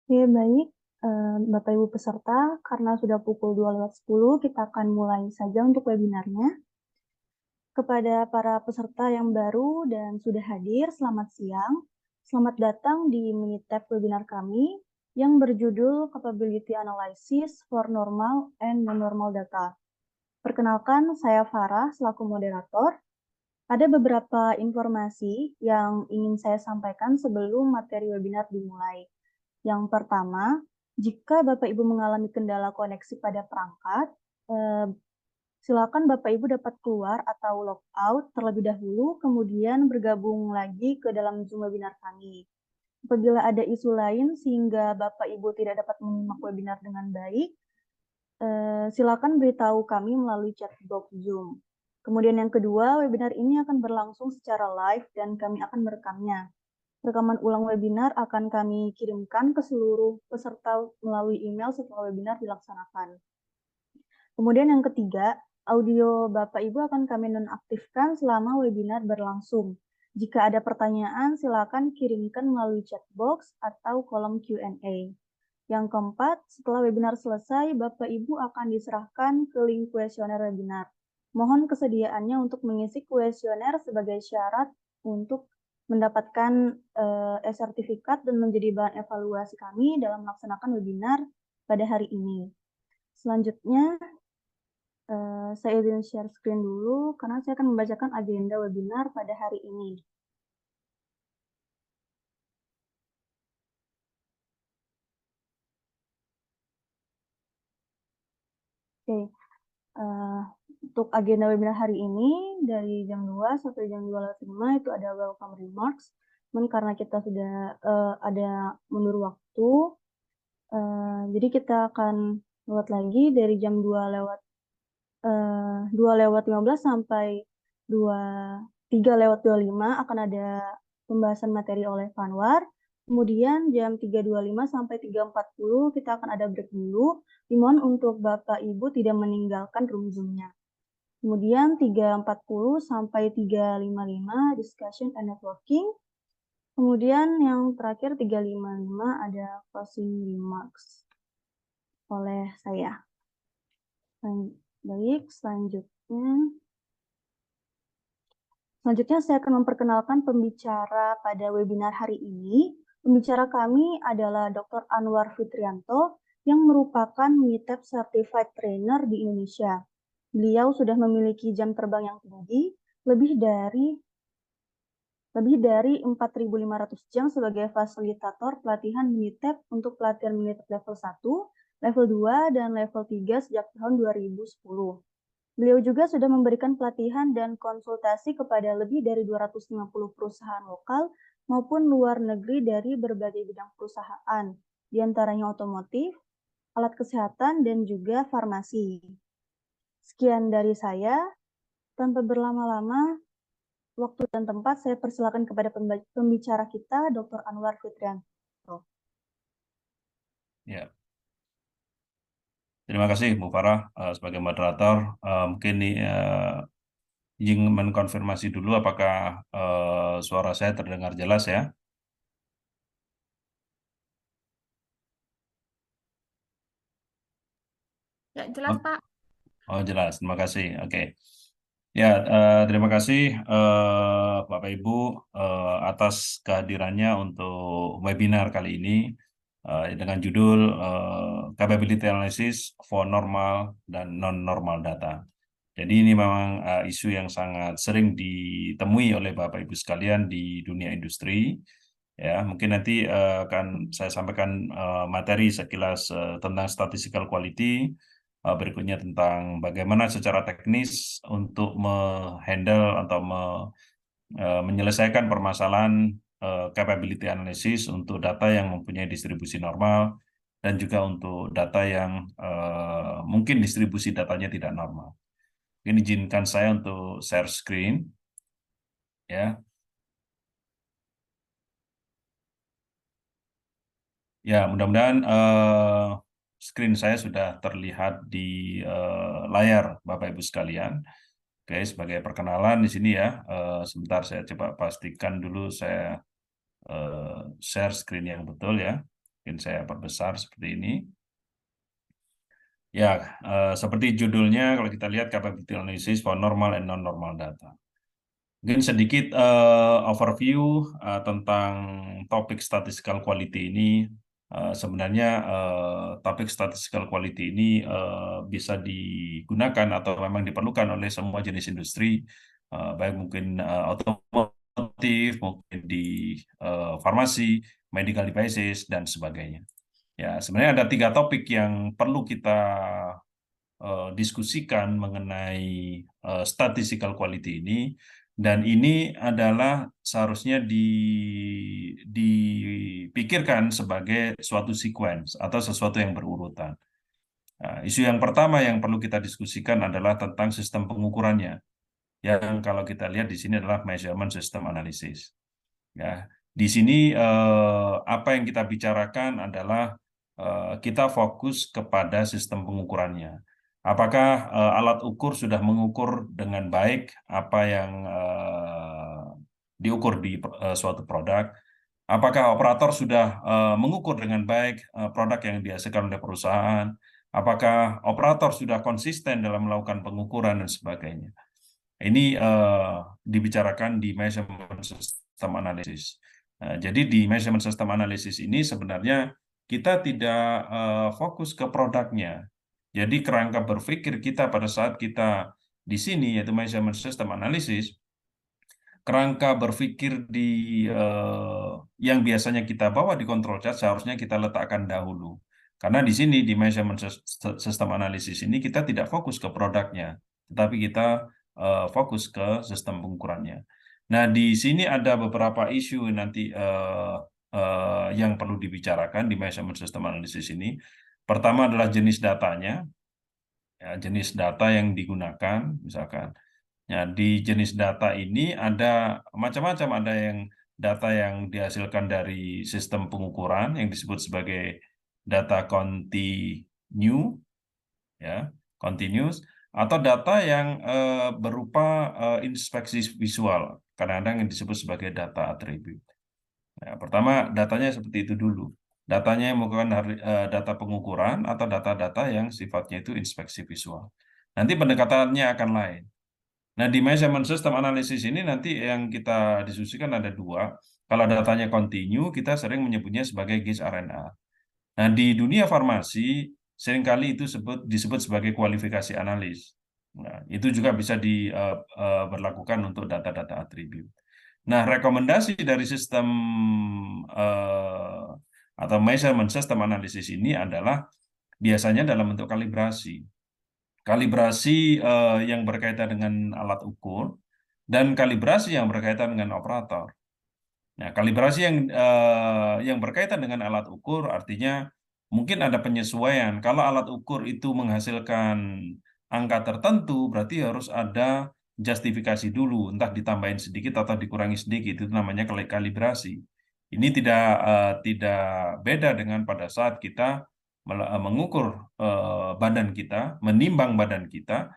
Oke, baik. Bapak Ibu peserta, karena sudah pukul 2:10, kita akan mulai saja untuk webinarnya. Kepada para peserta yang baru dan sudah hadir, selamat siang. Selamat datang di mini-tab webinar kami yang berjudul Capability Analysis for Normal and Non-Normal Data. Perkenalkan, saya Farah selaku moderator. Ada beberapa informasi yang ingin saya sampaikan sebelum materi webinar dimulai. Yang pertama, jika Bapak Ibu mengalami kendala koneksi pada perangkat, silakan Bapak Ibu dapat keluar atau log out terlebih dahulu, kemudian bergabung lagi ke dalam Zoom webinar kami. Apabila ada isu lain sehingga Bapak Ibu tidak dapat menyimak webinar dengan baik, silakan beritahu kami melalui chat box Zoom. Kemudian yang kedua, webinar ini akan berlangsung secara live dan kami akan merekamnya. Rekaman ulang webinar akan kami kirimkan ke seluruh peserta melalui email setelah webinar dilaksanakan. Kemudian yang ketiga, audio Bapak Ibu akan kami nonaktifkan selama webinar berlangsung. Jika ada pertanyaan, silakan kirimkan melalui chat box atau kolom Q&A. Yang keempat, setelah webinar selesai, Bapak Ibu akan diserahkan ke link kuesioner webinar. Mohon kesediaannya untuk mengisi kuesioner sebagai syarat untuk mendapatkan sertifikat dan menjadi bahan evaluasi kami dalam melaksanakan webinar pada hari ini. Selanjutnya, saya izin share screen dulu karena saya akan membacakan agenda webinar pada hari ini. Oke, untuk agenda webinar hari ini dari jam 2 sampai jam 2:05 itu ada welcome remarks. Namun karena kita sudah ada mundur waktu, jadi kita akan lewat lagi dari jam 2:15 sampai 3:25 akan ada pembahasan materi oleh Fanwar. Kemudian jam 3:25 sampai 3:40 kita akan ada break dulu. Dimohon untuk Bapak Ibu tidak meninggalkan room Zoom-nya. Kemudian 3:40 sampai 3:55 discussion and networking. Kemudian yang terakhir 3:55 ada closing remarks oleh saya. Baik, selanjutnya saya akan memperkenalkan pembicara pada webinar hari ini. Pembicara kami adalah Dr. Anwar Fitrianto yang merupakan MITEP Certified Trainer di Indonesia. Beliau sudah memiliki jam terbang yang tinggi, lebih dari 4.500 jam sebagai fasilitator pelatihan MITEP untuk pelatihan MITEP level 1, level 2, dan level 3 sejak tahun 2010. Beliau juga sudah memberikan pelatihan dan konsultasi kepada lebih dari 250 perusahaan lokal maupun luar negeri dari berbagai bidang perusahaan, diantaranya otomotif, alat kesehatan, dan juga farmasi. Sekian dari saya. Tanpa berlama-lama, waktu dan tempat saya persilakan kepada pembicara kita, Dr. Anwar Fitrianto. Ya. Terima kasih Bu Farah sebagai moderator. Mungkin Izin menkonfirmasi dulu apakah suara saya terdengar jelas ya. Ya, jelas, Oh, Pak. oh, jelas, terima kasih. Oke. Ya, terima kasih Bapak Ibu atas kehadirannya untuk webinar kali ini dengan judul Capability Analysis for Normal dan Non-Normal Data. Jadi ini memang isu yang sangat sering ditemui oleh Bapak Ibu sekalian di dunia industri. Ya, mungkin nanti akan saya sampaikan materi sekilas tentang statistical quality, berikutnya tentang bagaimana secara teknis untuk menghandle atau menyelesaikan permasalahan capability analysis untuk data yang mempunyai distribusi normal dan juga untuk data yang mungkin distribusi datanya tidak normal. Ini izinkan saya untuk share screen, ya. Ya, mudah-mudahan screen saya sudah terlihat di layar Bapak Ibu sekalian. Oke, sebagai perkenalan di sini ya, sebentar saya coba pastikan dulu saya share screen yang betul ya. Mungkin saya perbesar seperti ini. Ya, seperti judulnya kalau kita lihat capability analysis for normal and non-normal data. Mungkin sedikit overview tentang topik statistical quality ini. Sebenarnya topik statistical quality ini bisa digunakan atau memang diperlukan oleh semua jenis industri, baik mungkin otomotif, mungkin di farmasi, medical devices, dan sebagainya. Ya, sebenarnya ada 3 topik yang perlu kita diskusikan mengenai statistical quality ini, dan ini adalah seharusnya dipikirkan sebagai suatu sequence atau sesuatu yang berurutan. Nah, isu yang pertama yang perlu kita diskusikan adalah tentang sistem pengukurannya, yang kalau kita lihat di sini adalah measurement system analysis. Ya, di sini apa yang kita bicarakan adalah kita fokus kepada sistem pengukurannya. Apakah alat ukur sudah mengukur dengan baik apa yang diukur di suatu produk? Apakah operator sudah mengukur dengan baik produk yang dihasilkan oleh perusahaan? Apakah operator sudah konsisten dalam melakukan pengukuran dan sebagainya? Ini dibicarakan di measurement system analysis. Jadi di measurement system analysis ini sebenarnya kita tidak fokus ke produknya. Jadi kerangka berpikir kita pada saat kita di sini yaitu measurement system analysis, kerangka berpikir di yang biasanya kita bawa di control chart seharusnya kita letakkan dahulu. Karena di sini di measurement system analysis ini kita tidak fokus ke produknya, tetapi kita fokus ke sistem pengukurannya. Nah, di sini ada beberapa isu nanti yang perlu dibicarakan di measurement system analysis ini. Pertama adalah jenis datanya, ya, jenis data yang digunakan, misalkan. Ya, di jenis data ini ada macam-macam, ada yang data yang dihasilkan dari sistem pengukuran yang disebut sebagai data continue, ya, continuous, atau data yang berupa inspeksi visual, kadang-kadang yang disebut sebagai data atribut. Ya, pertama, datanya seperti itu dulu. Datanya yang merupakan data pengukuran atau data-data yang sifatnya itu inspeksi visual. Nanti pendekatannya akan lain. Nah, di measurement system analysis ini nanti yang kita diskusikan ada 2. Kalau datanya continue, kita sering menyebutnya sebagai gauge RNA. Nah, di dunia farmasi, seringkali itu disebut sebagai kualifikasi analis. Nah, itu juga bisa diberlakukan untuk data-data atribut. Nah, rekomendasi dari sistem atau measurement system analysis ini adalah biasanya dalam bentuk kalibrasi. Kalibrasi yang berkaitan dengan alat ukur dan kalibrasi yang berkaitan dengan operator. Nah, kalibrasi yang berkaitan dengan alat ukur artinya mungkin ada penyesuaian. Kalau alat ukur itu menghasilkan angka tertentu, berarti harus ada justifikasi dulu, entah ditambahin sedikit atau dikurangi sedikit. Itu namanya kalibrasi. Ini tidak beda dengan pada saat kita mengukur badan kita, menimbang badan kita,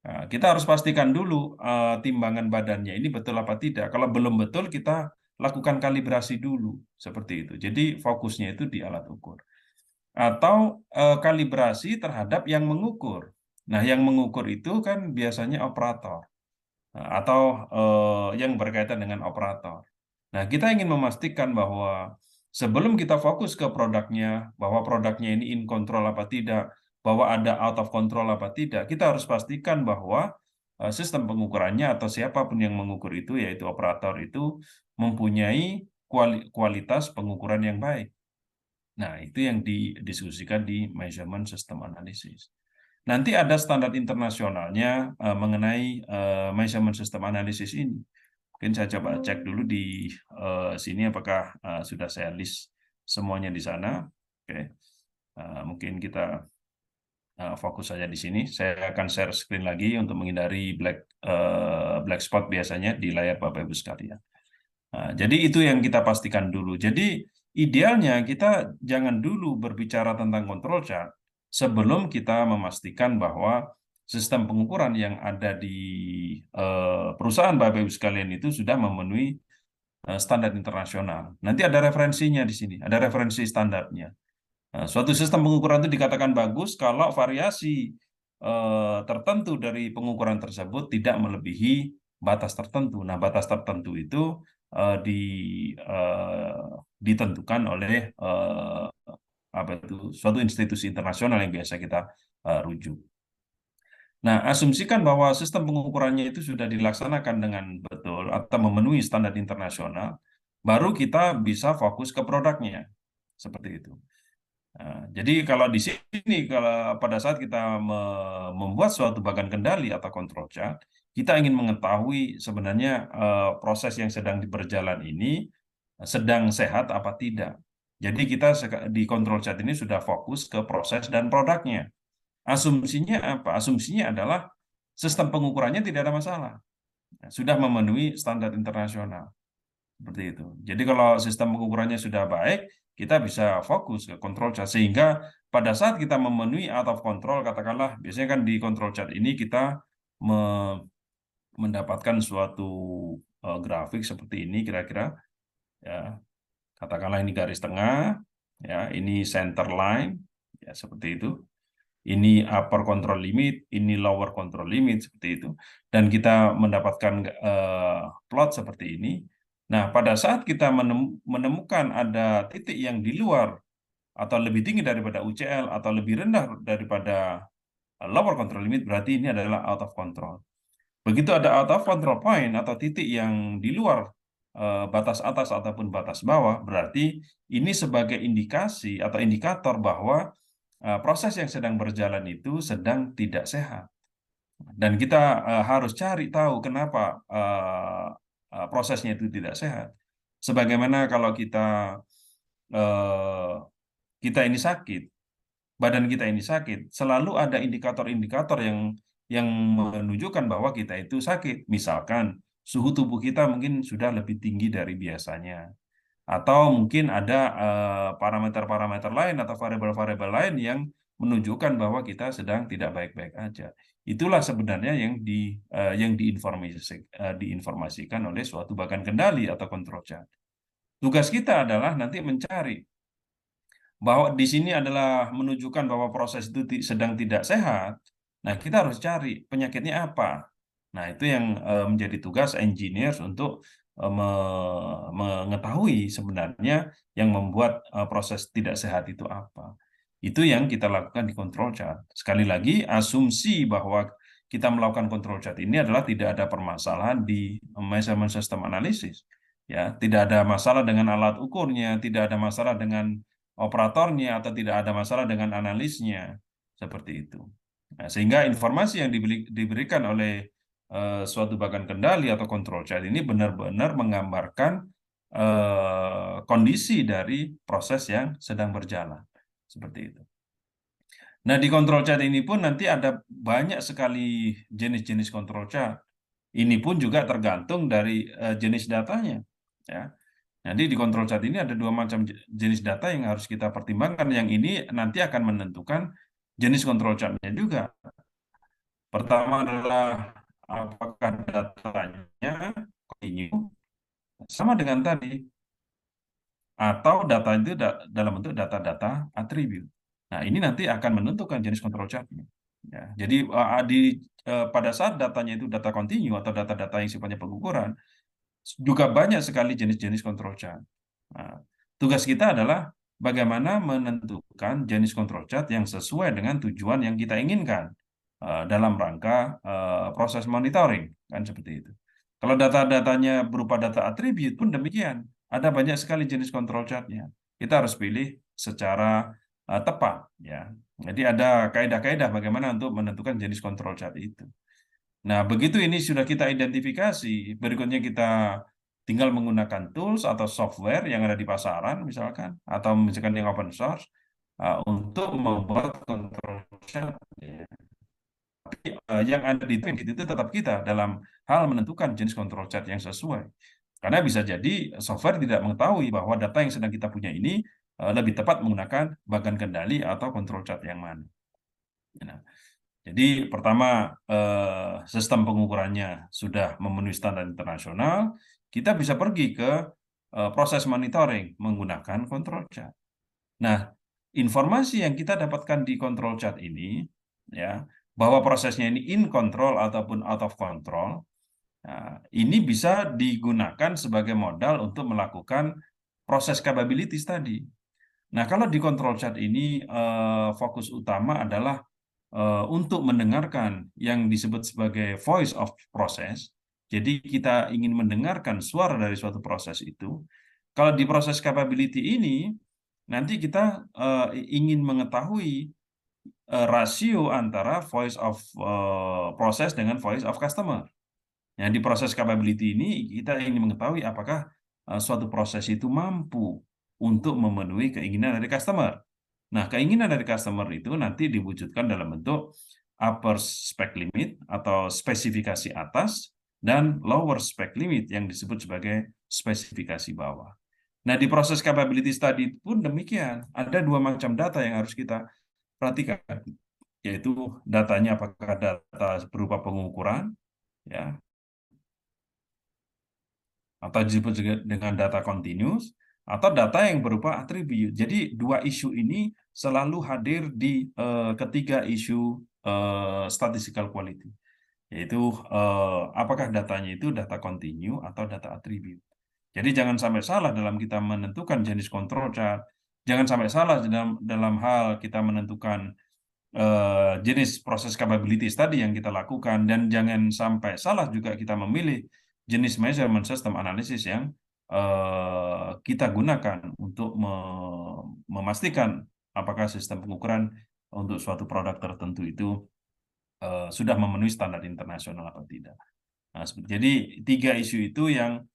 Nah, kita harus pastikan dulu timbangan badannya ini betul apa tidak. Kalau belum betul, kita lakukan kalibrasi dulu seperti itu. Jadi fokusnya itu di alat ukur atau kalibrasi terhadap yang mengukur. Nah, yang mengukur itu kan biasanya operator. Nah, atau yang berkaitan dengan operator. Nah, kita ingin memastikan bahwa sebelum kita fokus ke produknya, bahwa produknya ini in control apa tidak, bahwa ada out of control apa tidak, kita harus pastikan bahwa sistem pengukurannya atau siapapun yang mengukur itu, yaitu operator itu, mempunyai kualitas pengukuran yang baik. Nah, itu yang didiskusikan di measurement system analysis. Nanti ada standar internasionalnya mengenai measurement system analysis ini. Mungkin saya coba cek dulu di sini apakah sudah saya list semuanya di sana. Oke, mungkin kita fokus saja di sini. Saya akan share screen lagi untuk menghindari black spot biasanya di layar Bapak Ibu sekalian. Nah, jadi itu yang kita pastikan dulu. Jadi idealnya kita jangan dulu berbicara tentang control chart sebelum kita memastikan bahwa sistem pengukuran yang ada di perusahaan Bapak Ibu sekalian itu sudah memenuhi standar internasional. Nanti ada referensinya di sini, ada referensi standarnya. Nah, suatu sistem pengukuran itu dikatakan bagus kalau variasi tertentu dari pengukuran tersebut tidak melebihi batas tertentu. Nah, batas tertentu itu eh, di, eh, ditentukan oleh apa itu suatu institusi internasional yang biasa kita rujuk. Nah, asumsikan bahwa sistem pengukurannya itu sudah dilaksanakan dengan betul atau memenuhi standar internasional, baru kita bisa fokus ke produknya. Seperti itu. Nah, jadi kalau di sini, kalau pada saat kita membuat suatu bagan kendali atau control chart, kita ingin mengetahui sebenarnya proses yang sedang berjalan ini sedang sehat apa tidak. Jadi kita di control chart ini sudah fokus ke proses dan produknya. Asumsinya apa? Asumsinya adalah sistem pengukurannya tidak ada masalah, sudah memenuhi standar internasional. Seperti itu. Jadi kalau sistem pengukurannya sudah baik, kita bisa fokus ke control chart. Sehingga pada saat kita memenuhi out of control, katakanlah, biasanya kan di control chart ini kita mendapatkan suatu grafik seperti ini kira-kira. Ya, katakanlah ini garis tengah, ya, ini center line, ya seperti itu. Ini upper control limit, ini lower control limit, seperti itu. Dan kita mendapatkan plot seperti ini. Nah, pada saat kita menemukan ada titik yang di luar atau lebih tinggi daripada UCL atau lebih rendah daripada lower control limit, berarti ini adalah out of control. Begitu ada out of control point atau titik yang di luar batas atas ataupun batas bawah, berarti ini sebagai indikasi atau indikator bahwa proses yang sedang berjalan itu sedang tidak sehat. Dan kita harus cari tahu kenapa prosesnya itu tidak sehat. Sebagaimana kalau uh, kita ini sakit, badan kita ini sakit, selalu ada indikator-indikator yang menunjukkan bahwa kita itu sakit. Misalkan suhu tubuh kita mungkin sudah lebih tinggi dari biasanya, atau mungkin ada parameter-parameter lain atau variabel-variabel lain yang menunjukkan bahwa kita sedang tidak baik-baik aja. Itulah sebenarnya yang diinformasikan oleh suatu bagan kendali atau control chart. Tugas kita adalah nanti mencari bahwa di sini adalah menunjukkan bahwa proses itu sedang tidak sehat. Nah, kita harus cari penyakitnya apa. Nah, itu yang menjadi tugas engineers untuk mengetahui sebenarnya yang membuat proses tidak sehat itu apa. Itu yang kita lakukan di control chart. Sekali lagi, asumsi bahwa kita melakukan control chart ini adalah tidak ada permasalahan di measurement system analysis. Ya, tidak ada masalah dengan alat ukurnya, tidak ada masalah dengan operatornya, atau tidak ada masalah dengan analisnya. Seperti itu. Nah, sehingga informasi yang diberikan oleh suatu bagan kendali atau control chart ini benar-benar menggambarkan kondisi dari proses yang sedang berjalan. Seperti itu. Nah, di control chart ini pun nanti ada banyak sekali jenis-jenis control chart. Ini pun juga tergantung dari jenis datanya. Ya. Jadi di control chart ini ada dua macam jenis data yang harus kita pertimbangkan. Yang ini nanti akan menentukan jenis control chartnya juga. Pertama adalah apakah datanya continue sama dengan tadi, atau data itu dalam bentuk data-data atribut. Nah, ini nanti akan menentukan jenis control chart-nya. Ya, jadi pada saat datanya itu data continue atau data-data yang sifatnya pengukuran, juga banyak sekali jenis-jenis control chart. Nah, tugas kita adalah bagaimana menentukan jenis control chart yang sesuai dengan tujuan yang kita inginkan dalam rangka proses monitoring, kan seperti itu. Kalau data-datanya berupa data atribut pun demikian, ada banyak sekali jenis control chart-nya. Kita harus pilih secara tepat, ya. Jadi ada kaidah-kaidah bagaimana untuk menentukan jenis control chart itu. Nah, begitu ini sudah kita identifikasi, berikutnya kita tinggal menggunakan tools atau software yang ada di pasaran, misalkan, atau misalkan yang open source, untuk membuat control chart. Ya. Tapi yang ada di Twin itu tetap kita dalam hal menentukan jenis control chart yang sesuai. Karena bisa jadi software tidak mengetahui bahwa data yang sedang kita punya ini lebih tepat menggunakan bagan kendali atau control chart yang mana. Nah, jadi pertama, sistem pengukurannya sudah memenuhi standar internasional, kita bisa pergi ke proses monitoring menggunakan control chart. Nah, informasi yang kita dapatkan di control chart ini, ya, bahwa prosesnya ini in control ataupun out of control, nah, ini bisa digunakan sebagai modal untuk melakukan proses capabilities tadi. Nah, kalau di control chart ini fokus utama adalah untuk mendengarkan yang disebut sebagai voice of process. Jadi kita ingin mendengarkan suara dari suatu proses itu. Kalau di proses capability ini, nanti kita ingin mengetahui rasio antara voice of process dengan voice of customer. Yang di proses capability ini kita ingin mengetahui apakah suatu proses itu mampu untuk memenuhi keinginan dari customer. Nah, keinginan dari customer itu nanti diwujudkan dalam bentuk upper spec limit atau spesifikasi atas dan lower spec limit yang disebut sebagai spesifikasi bawah. Nah, di proses capability study pun demikian. Ada dua macam data yang harus kita perhatikan, yaitu datanya apakah data berupa pengukuran, ya, atau disebut juga dengan data continuous, atau data yang berupa atribut. Jadi dua isu ini selalu hadir di ketiga isu statistical quality, yaitu apakah datanya itu data continue atau data atribut. Jadi jangan sampai salah dalam kita menentukan jenis control chart, jangan sampai salah dalam hal kita menentukan jenis proses capabilities tadi yang kita lakukan, dan jangan sampai salah juga kita memilih jenis measurement system analysis yang kita gunakan untuk memastikan apakah sistem pengukuran untuk suatu produk tertentu itu sudah memenuhi standar internasional atau tidak. Nah, jadi tiga isu itu yang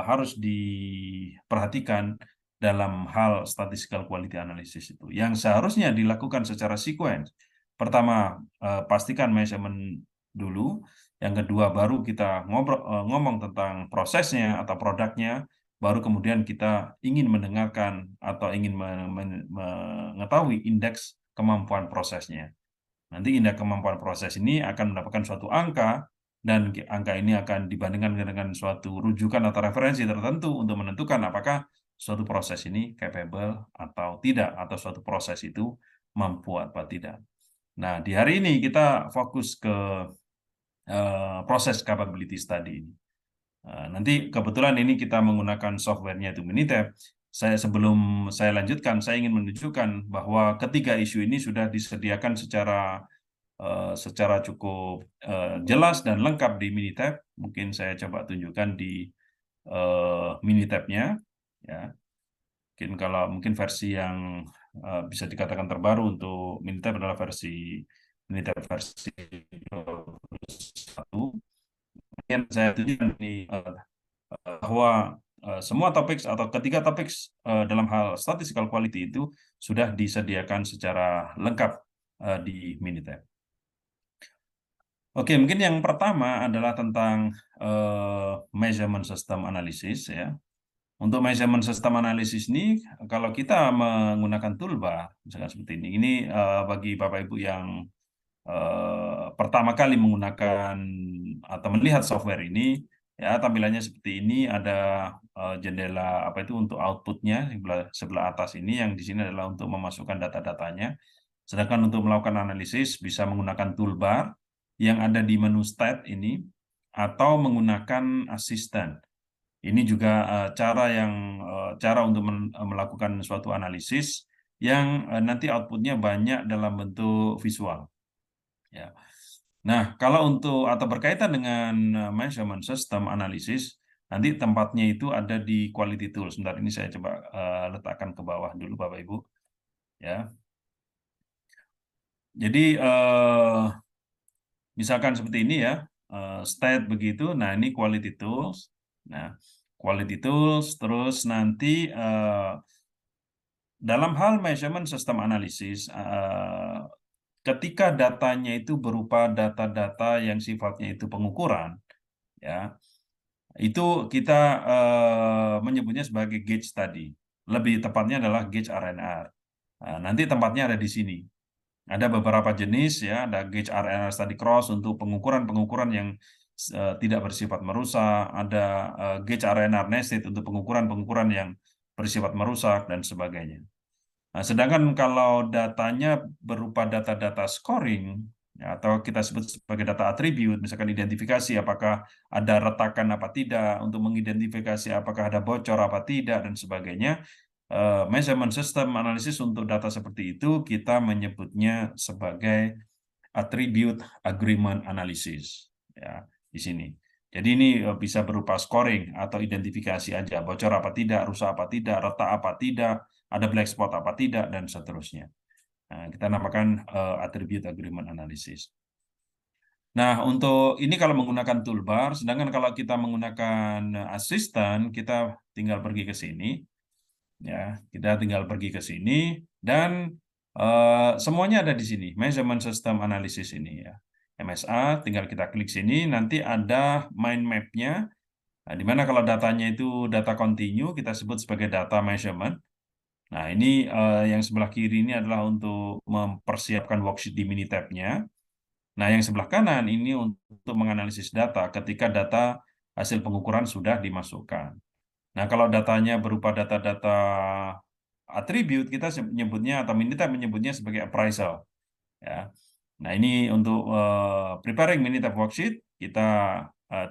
harus diperhatikan dalam hal statistical quality analysis itu, yang seharusnya dilakukan secara sequence. Pertama, pastikan measurement dulu. Yang kedua, baru kita ngomong tentang prosesnya atau produknya. Baru kemudian kita ingin mendengarkan atau ingin mengetahui indeks kemampuan prosesnya. Nanti indeks kemampuan proses ini akan mendapatkan suatu angka, dan angka ini akan dibandingkan dengan suatu rujukan atau referensi tertentu untuk menentukan apakah suatu proses ini capable atau tidak, atau suatu proses itu mampu atau tidak. Nah, di hari ini kita fokus ke proses capability study ini. Nanti kebetulan ini kita menggunakan softwarenya itu Minitab. Sebelum saya lanjutkan, saya ingin menunjukkan bahwa ketiga isu ini sudah disediakan secara cukup jelas dan lengkap di Minitab. Mungkin saya coba tunjukkan di Minitab-nya, ya. Mungkin versi yang bisa dikatakan terbaru untuk Minitab adalah versi Minitab versi 21. Kemudian saya tunjukkan ini bahwa semua topik atau ketiga topik dalam hal statistical quality itu sudah disediakan secara lengkap di Minitab. Oke, mungkin yang pertama adalah tentang measurement system analysis, ya. Untuk measurement system analysis ini, kalau kita menggunakan toolbar, misalkan seperti ini bagi Bapak Ibu yang pertama kali menggunakan atau melihat software ini, ya tampilannya seperti ini. Ada jendela apa itu untuk outputnya sebelah atas ini, yang di sini adalah untuk memasukkan data-datanya. Sedangkan untuk melakukan analisis bisa menggunakan toolbar yang ada di menu stat ini, atau menggunakan asisten. Ini juga cara untuk melakukan suatu analisis yang nanti outputnya banyak dalam bentuk visual. Ya. Nah, kalau untuk atau berkaitan dengan measurement system analisis, nanti tempatnya itu ada di quality tool. Sebentar, ini saya coba letakkan ke bawah dulu, Bapak Ibu. Ya. Jadi misalkan seperti ini ya, state begitu. Nah, ini quality tools. Nah, quality tools, terus nanti dalam hal measurement system analysis, ketika datanya itu berupa data-data yang sifatnya itu pengukuran, ya, itu kita menyebutnya sebagai gauge tadi. Lebih tepatnya adalah gauge RNR. Nah, nanti tempatnya ada di sini. Ada beberapa jenis, ya, ada gauge RNR study cross untuk pengukuran-pengukuran yang tidak bersifat merusak, ada gauge RNR nested untuk pengukuran-pengukuran yang bersifat merusak dan sebagainya. Nah, sedangkan kalau datanya berupa data-data scoring, ya, atau kita sebut sebagai data attribute, misalkan identifikasi apakah ada retakan apa tidak, untuk mengidentifikasi apakah ada bocor apa tidak, dan sebagainya, measurement system analisis untuk data seperti itu kita menyebutnya sebagai attribute agreement analysis, ya, di sini. Jadi ini bisa berupa scoring atau identifikasi aja, bocor apa tidak, rusak apa tidak, retak apa tidak, ada black spot apa tidak, dan seterusnya. Nah, kita namakan attribute agreement analysis. Nah, untuk ini kalau menggunakan toolbar, sedangkan kalau kita menggunakan asisten, kita tinggal pergi ke sini, ya, kita tinggal pergi ke sini, dan semuanya ada di sini, measurement system analysis ini, ya. MSA, tinggal kita klik sini, nanti ada mind map-nya. Nah, di mana kalau datanya itu data continue, kita sebut sebagai data measurement. Nah, ini yang sebelah kiri ini adalah untuk mempersiapkan worksheet di Minitab-nya. Nah, yang sebelah kanan ini untuk menganalisis data ketika data hasil pengukuran sudah dimasukkan. Nah, kalau datanya berupa data-data atribut, kita menyebutnya atau Minitab menyebutnya sebagai appraisal. Ya. Nah, ini untuk preparing Minitab worksheet, kita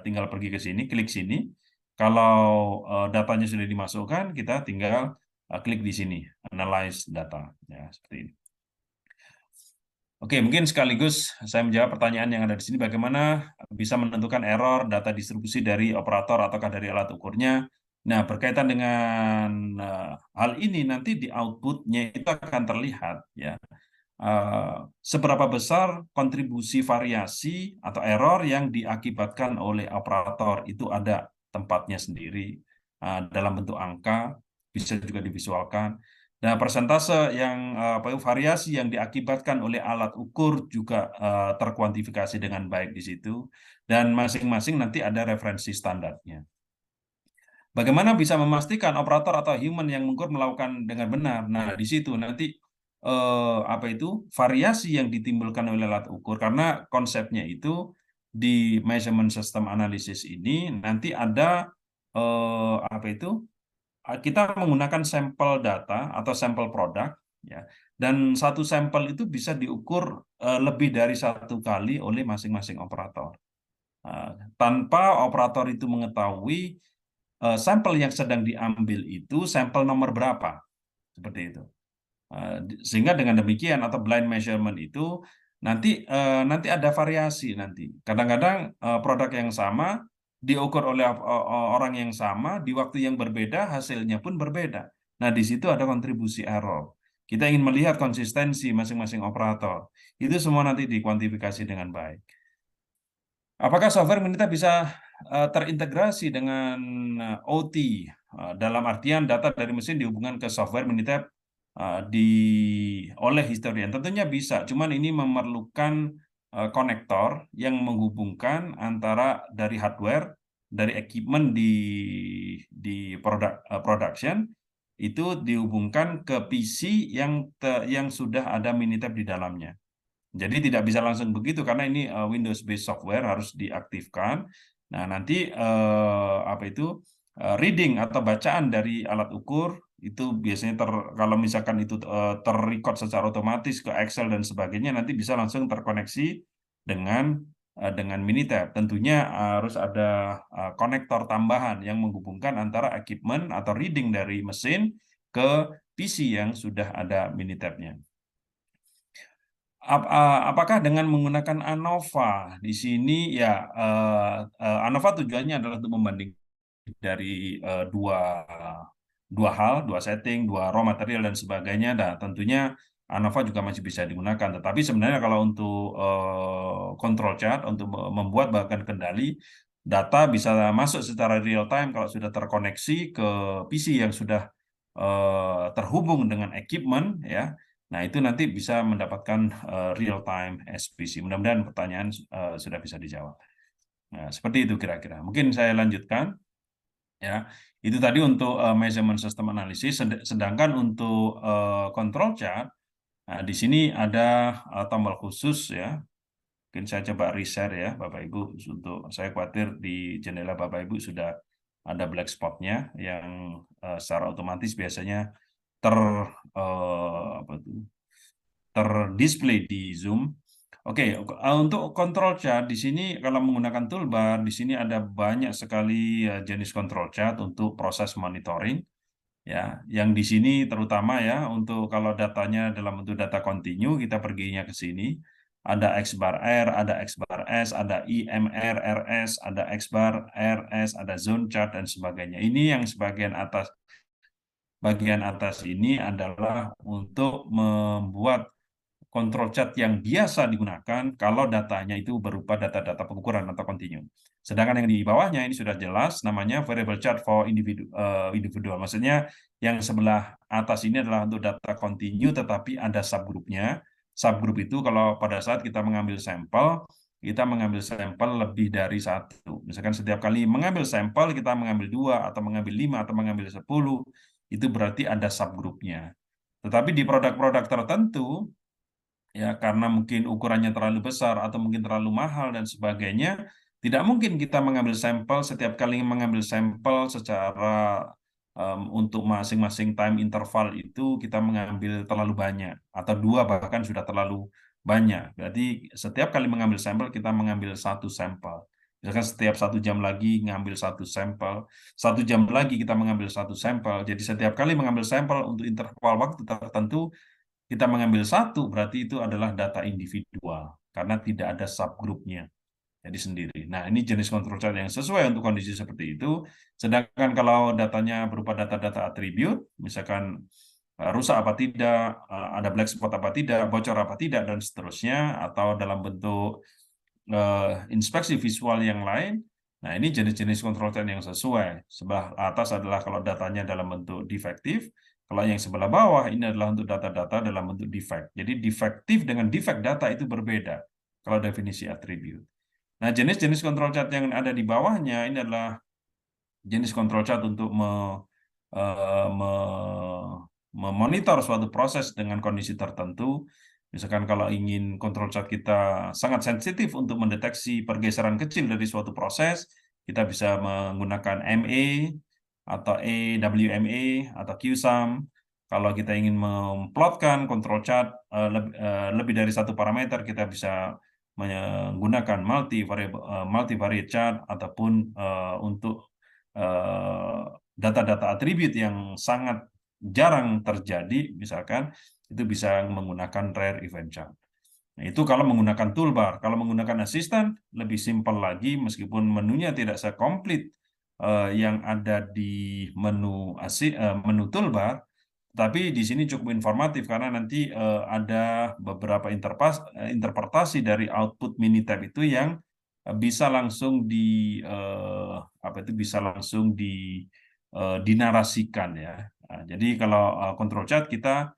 tinggal pergi ke sini, klik sini. Kalau datanya sudah dimasukkan, kita tinggal klik di sini, analyze data. Ya, seperti ini. Oke, mungkin sekaligus saya menjawab pertanyaan yang ada di sini, bagaimana bisa menentukan error data distribusi dari operator ataukah dari alat ukurnya. Nah, berkaitan dengan hal ini, nanti di outputnya itu akan terlihat, ya, seberapa besar kontribusi variasi atau error yang diakibatkan oleh operator. Itu ada tempatnya sendiri dalam bentuk angka, bisa juga divisualkan. Nah, persentase yang variasi yang diakibatkan oleh alat ukur juga terkuantifikasi dengan baik di situ, dan masing-masing nanti ada referensi standarnya. Bagaimana bisa memastikan operator atau human yang mengukur melakukan dengan benar? Nah, di situ nanti variasi yang ditimbulkan oleh alat ukur, karena konsepnya itu di measurement system analysis ini nanti ada kita menggunakan sampel data atau sampel produk, ya, dan satu sampel itu bisa diukur lebih dari satu kali oleh masing-masing operator. Tanpa operator itu mengetahui sampel yang sedang diambil itu sampel nomor berapa, seperti itu. Sehingga dengan demikian atau blind measurement itu nanti ada variasi nanti. Kadang-kadang produk yang sama diukur oleh orang yang sama di waktu yang berbeda, hasilnya pun berbeda. Nah, di situ ada kontribusi error. Kita ingin melihat konsistensi masing-masing operator. Itu semua nanti dikuantifikasi dengan baik. Apakah software Minitab bisa terintegrasi dengan OT? Dalam artian data dari mesin dihubungkan ke software Minitab oleh historian. Tentunya bisa, cuman ini memerlukan konektor yang menghubungkan antara dari hardware, dari equipment di production, itu dihubungkan ke PC yang sudah ada Minitab di dalamnya. Jadi tidak bisa langsung begitu karena ini Windows based software harus diaktifkan. Nah, nanti apa itu reading atau bacaan dari alat ukur itu biasanya kalau misalkan itu terrecord secara otomatis ke Excel dan sebagainya, nanti bisa langsung terkoneksi dengan Minitab. Tentunya harus ada konektor tambahan yang menghubungkan antara equipment atau reading dari mesin ke PC yang sudah ada Minitabnya. Apakah dengan menggunakan ANOVA di sini ya ANOVA tujuannya adalah untuk membanding dari dua hal, dua setting, dua raw material dan sebagainya. Dan tentunya ANOVA juga masih bisa digunakan. Tetapi sebenarnya kalau untuk control chart, untuk membuat bahkan kendali, data bisa masuk secara real time kalau sudah terkoneksi ke PC yang sudah terhubung dengan equipment ya. Nah, itu nanti bisa mendapatkan real time SPC. Mudah-mudahan pertanyaan sudah bisa dijawab. Nah, seperti itu kira-kira. Mungkin saya lanjutkan ya. Itu tadi untuk measurement system analysis. Sedangkan untuk control chart, nah, di sini ada tombol khusus ya. Mungkin saya coba reshare ya, Bapak Ibu. Untuk saya khawatir di jendela Bapak Ibu sudah ada black spotnya yang secara otomatis biasanya apa itu, terdisplay di Zoom. Oke, untuk control chart di sini kalau menggunakan toolbar di sini ada banyak sekali jenis control chart untuk proses monitoring ya. Yang di sini terutama ya untuk kalau datanya dalam bentuk data kontinu kita perginya ke sini. Ada X bar R, ada X bar S, ada IMR, RS, ada X bar RS, ada zone chart dan sebagainya. Ini yang bagian atas ini adalah untuk membuat control chart yang biasa digunakan kalau datanya itu berupa data-data pengukuran atau kontinu. Sedangkan yang di bawahnya ini sudah jelas namanya variable chart for individual. Maksudnya yang sebelah atas ini adalah untuk data kontinu tetapi ada subgrupnya. Subgrup itu kalau pada saat kita mengambil sampel, kita mengambil sampel lebih dari satu. Misalkan setiap kali mengambil sampel kita mengambil 2 atau mengambil 5 atau mengambil 10, itu berarti ada subgrupnya. Tetapi di produk-produk tertentu ya karena mungkin ukurannya terlalu besar atau mungkin terlalu mahal dan sebagainya, tidak mungkin kita mengambil sampel setiap kali mengambil sampel secara untuk masing-masing time interval itu kita mengambil terlalu banyak atau 2 bahkan sudah terlalu banyak. Berarti setiap kali mengambil sampel kita mengambil satu sampel. Misalkan setiap 1 jam lagi mengambil satu sampel, 1 jam lagi kita mengambil satu sampel. Jadi setiap kali mengambil sampel untuk interval waktu tertentu kita mengambil satu, berarti itu adalah data individual, karena tidak ada subgrupnya, jadi sendiri. Nah, ini jenis control chart yang sesuai untuk kondisi seperti itu. Sedangkan kalau datanya berupa data-data atribut, misalkan rusak apa tidak, ada black spot apa tidak, bocor apa tidak, dan seterusnya, atau dalam bentuk inspeksi visual yang lain, nah ini jenis-jenis control chart yang sesuai. Sebelah atas adalah kalau datanya dalam bentuk defektif, kalau yang sebelah bawah ini adalah untuk data-data dalam bentuk defect. Jadi defektif dengan defect data itu berbeda kalau definisi atribut. Nah, jenis-jenis control chart yang ada di bawahnya ini adalah jenis control chart untuk memonitor suatu proses dengan kondisi tertentu. Misalkan kalau ingin control chart kita sangat sensitif untuk mendeteksi pergeseran kecil dari suatu proses, kita bisa menggunakan MA atau AWMA atau QSUM. Kalau kita ingin memplotkan control chart lebih dari satu parameter, kita bisa menggunakan multivariate chart ataupun untuk data-data atribut yang sangat jarang terjadi, misalkan itu bisa menggunakan rare event chart. Nah, itu kalau menggunakan toolbar. Kalau menggunakan asisten, lebih simpel lagi, meskipun menunya tidak sekomplit yang ada di menu toolbar, tapi di sini cukup informatif karena nanti ada beberapa interpretasi dari output Minitab itu yang bisa langsung bisa langsung dinarasikan ya. Nah, jadi kalau control chart kita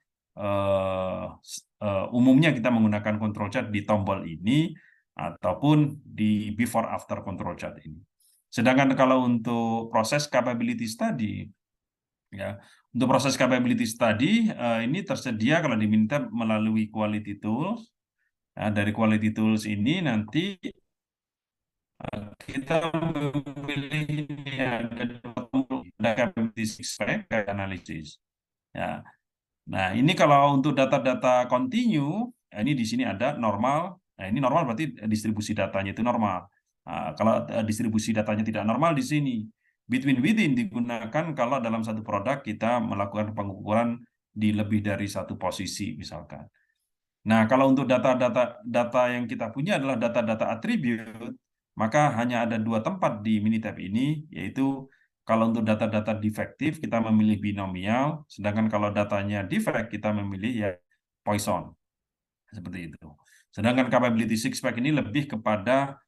umumnya kita menggunakan control chart di tombol ini ataupun di before after control chart ini. Sedangkan kalau untuk proses capability study ya, untuk proses capability study ini tersedia kalau diminta melalui quality tools. Nah, dari quality tools ini nanti kita memilih ini ada capability analysis. Ya. Nah, ini kalau untuk data-data continue, ini di sini ada normal. Nah, ini normal berarti distribusi datanya itu normal. Nah, kalau distribusi datanya tidak normal di sini, between within digunakan kalau dalam satu produk kita melakukan pengukuran di lebih dari satu posisi misalkan. Nah, kalau untuk data yang kita punya adalah data-data attribute, maka hanya ada dua tempat di Minitab ini, yaitu kalau untuk data-data defektif kita memilih binomial, sedangkan kalau datanya defect kita memilih ya Poisson, seperti itu. Sedangkan capability six pack ini lebih kepada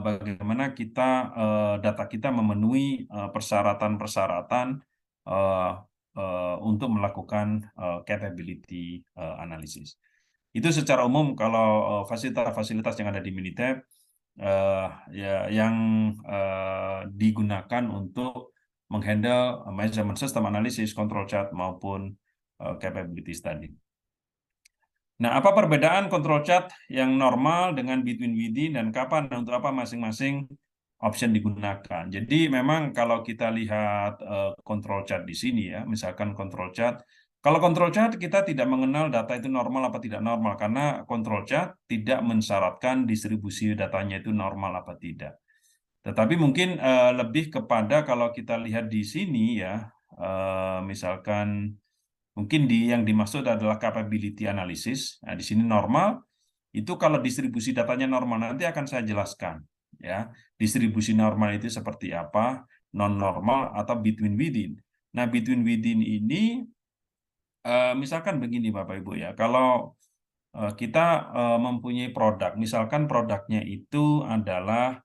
bagaimana kita data kita memenuhi persyaratan-persyaratan uh, untuk melakukan capability analysis. Itu secara umum kalau fasilitas-fasilitas yang ada di Minitab ya yang digunakan untuk menghandle measurement system analysis, control chart maupun capability study. Nah, apa perbedaan control chart yang normal dengan between within dan kapan dan untuk apa masing-masing option digunakan? Jadi memang kalau kita lihat control chart di sini ya, misalkan control chart, kalau control chart kita tidak mengenal data itu normal apa tidak normal karena control chart tidak mensyaratkan distribusi datanya itu normal apa tidak. Tetapi mungkin lebih kepada kalau kita lihat di sini ya, misalkan mungkin yang dimaksud adalah capability analysis. Nah, di sini normal, itu kalau distribusi datanya normal, nanti akan saya jelaskan. Ya, distribusi normal itu seperti apa, non-normal, atau between within. Nah, between within ini, misalkan begini Bapak-Ibu ya, kalau kita mempunyai produk, misalkan produknya itu adalah,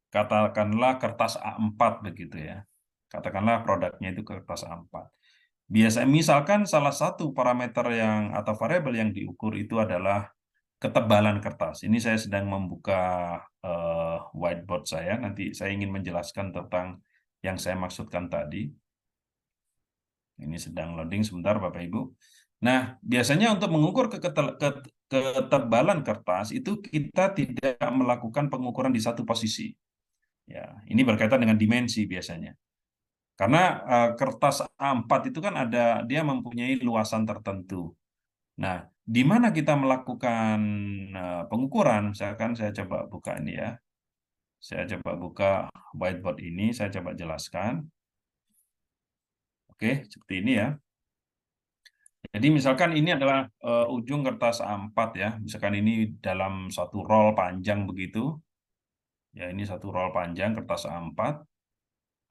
katakanlah kertas A4 begitu ya. Katakanlah produknya itu kertas A4. Biasanya misalkan salah satu parameter yang atau variabel yang diukur itu adalah ketebalan kertas. Ini saya sedang membuka whiteboard saya. Nanti saya ingin menjelaskan tentang yang saya maksudkan tadi. Ini sedang loading sebentar Bapak Ibu. Nah, biasanya untuk mengukur ketebalan kertas itu kita tidak melakukan pengukuran di satu posisi. Ya, ini berkaitan dengan dimensi biasanya. Karena kertas A4 itu kan dia mempunyai luasan tertentu. Nah, di mana kita melakukan pengukuran? Misalkan saya coba buka ini ya. Saya coba buka whiteboard ini, saya coba jelaskan. Oke, seperti ini ya. Jadi misalkan ini adalah ujung kertas A4 ya. Misalkan ini dalam satu roll panjang begitu. Ya, ini satu roll panjang kertas A4.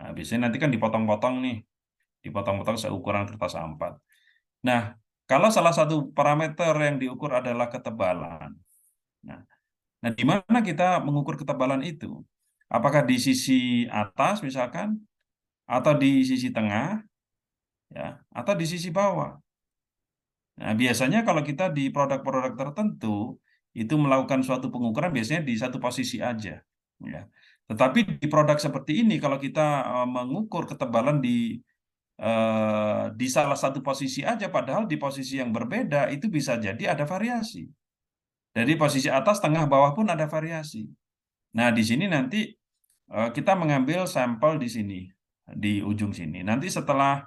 Nah, biasanya nanti kan dipotong-potong nih. Dipotong-potong seukuran kertas A4. Nah, kalau salah satu parameter yang diukur adalah ketebalan. Nah, di mana kita mengukur ketebalan itu? Apakah di sisi atas misalkan, atau di sisi tengah, ya, atau di sisi bawah? Nah, biasanya kalau kita di produk-produk tertentu itu melakukan suatu pengukuran biasanya di satu posisi aja, ya. Tetapi di produk seperti ini kalau kita mengukur ketebalan di salah satu posisi aja, padahal di posisi yang berbeda itu bisa jadi ada variasi. Dari posisi atas, tengah, bawah pun ada variasi. Nah, di sini nanti kita mengambil sampel di sini, di ujung sini. Nanti setelah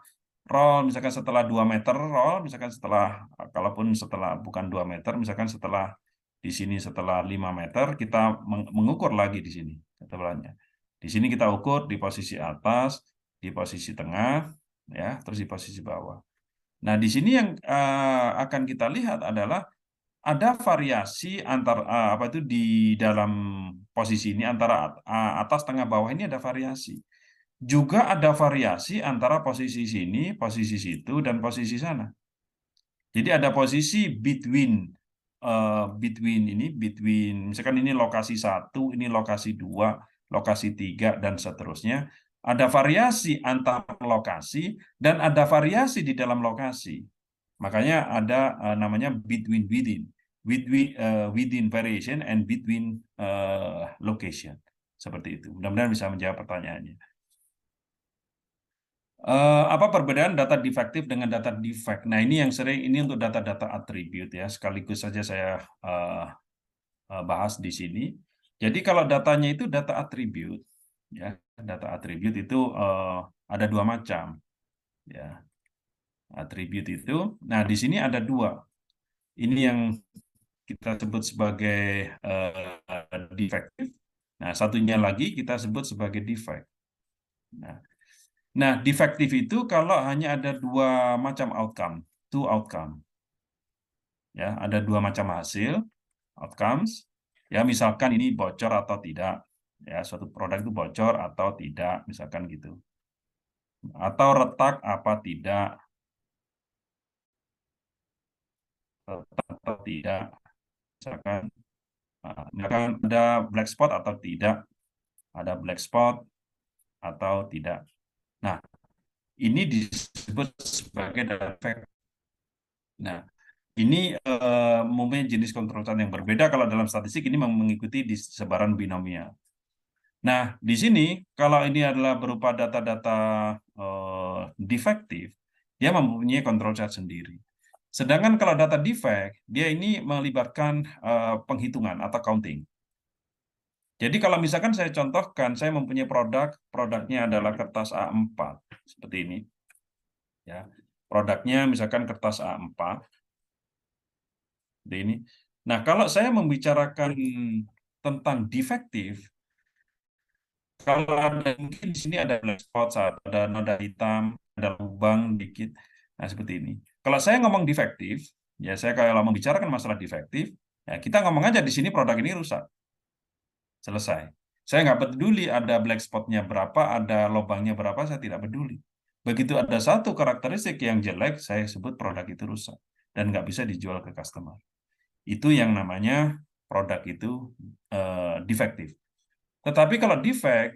roll, misalkan setelah 2 meter roll, misalkan kalaupun setelah bukan 2 meter, misalkan setelah di sini setelah 5 meter, kita mengukur lagi di sini ketebalannya. Di sini kita ukur di posisi atas, di posisi tengah, ya, terus di posisi bawah. Nah, di sini yang akan kita lihat adalah ada variasi apa itu di dalam posisi ini antara atas, tengah, bawah ini ada variasi. Juga ada variasi antara posisi sini, posisi situ, dan posisi sana. Jadi ada posisi between misalkan ini lokasi 1, ini lokasi 2, lokasi 3, dan seterusnya. Ada variasi antar lokasi dan ada variasi di dalam lokasi. Makanya ada namanya within variation and between location. Seperti itu. Mudah-mudahan bisa menjawab pertanyaannya. Apa perbedaan data defektif dengan data defect? Nah, ini yang sering, ini untuk data-data attribute ya. Sekaligus saja saya bahas di sini. Jadi kalau datanya itu data attribute, ya, data attribute itu ada dua macam, ya. Attribute itu, nah di sini ada dua. Ini yang kita sebut sebagai defective. Nah, satunya lagi kita sebut sebagai defect. Nah, defective itu kalau hanya ada dua macam outcome, two outcome. Ya, ada dua macam hasil, outcomes. Ya, misalkan ini bocor atau tidak. Ya, suatu produk itu bocor atau tidak, misalkan gitu. Atau retak apa tidak, retak atau tidak. Misalkan ada black spot atau tidak, ada black spot atau tidak. Nah, ini disebut sebagai defect. Nah, ini mempunyai jenis kontrol chart yang berbeda. Kalau dalam statistik ini mengikuti di sebaran binomial. Nah, di sini kalau ini adalah berupa data-data defektif, dia mempunyai kontrol chart sendiri. Sedangkan kalau data defect, dia ini melibatkan penghitungan atau counting. Jadi kalau misalkan saya contohkan, saya mempunyai produknya adalah kertas A4, seperti ini. Ya, produknya misalkan kertas A4, seperti ini. Nah, kalau saya membicarakan tentang defektif, kalau ada mungkin di sini ada black spot, ada noda hitam, ada lubang dikit, nah seperti ini. Kalau saya ngomong defektif, ya saya kalau membicarakan masalah defektif, ya kita ngomong aja di sini produk ini rusak, selesai. Saya nggak peduli ada black spotnya berapa, ada lubangnya berapa, saya tidak peduli. Begitu ada satu karakteristik yang jelek, saya sebut produk itu rusak dan nggak bisa dijual ke customer. Itu yang namanya produk itu defektif. Tetapi kalau defect,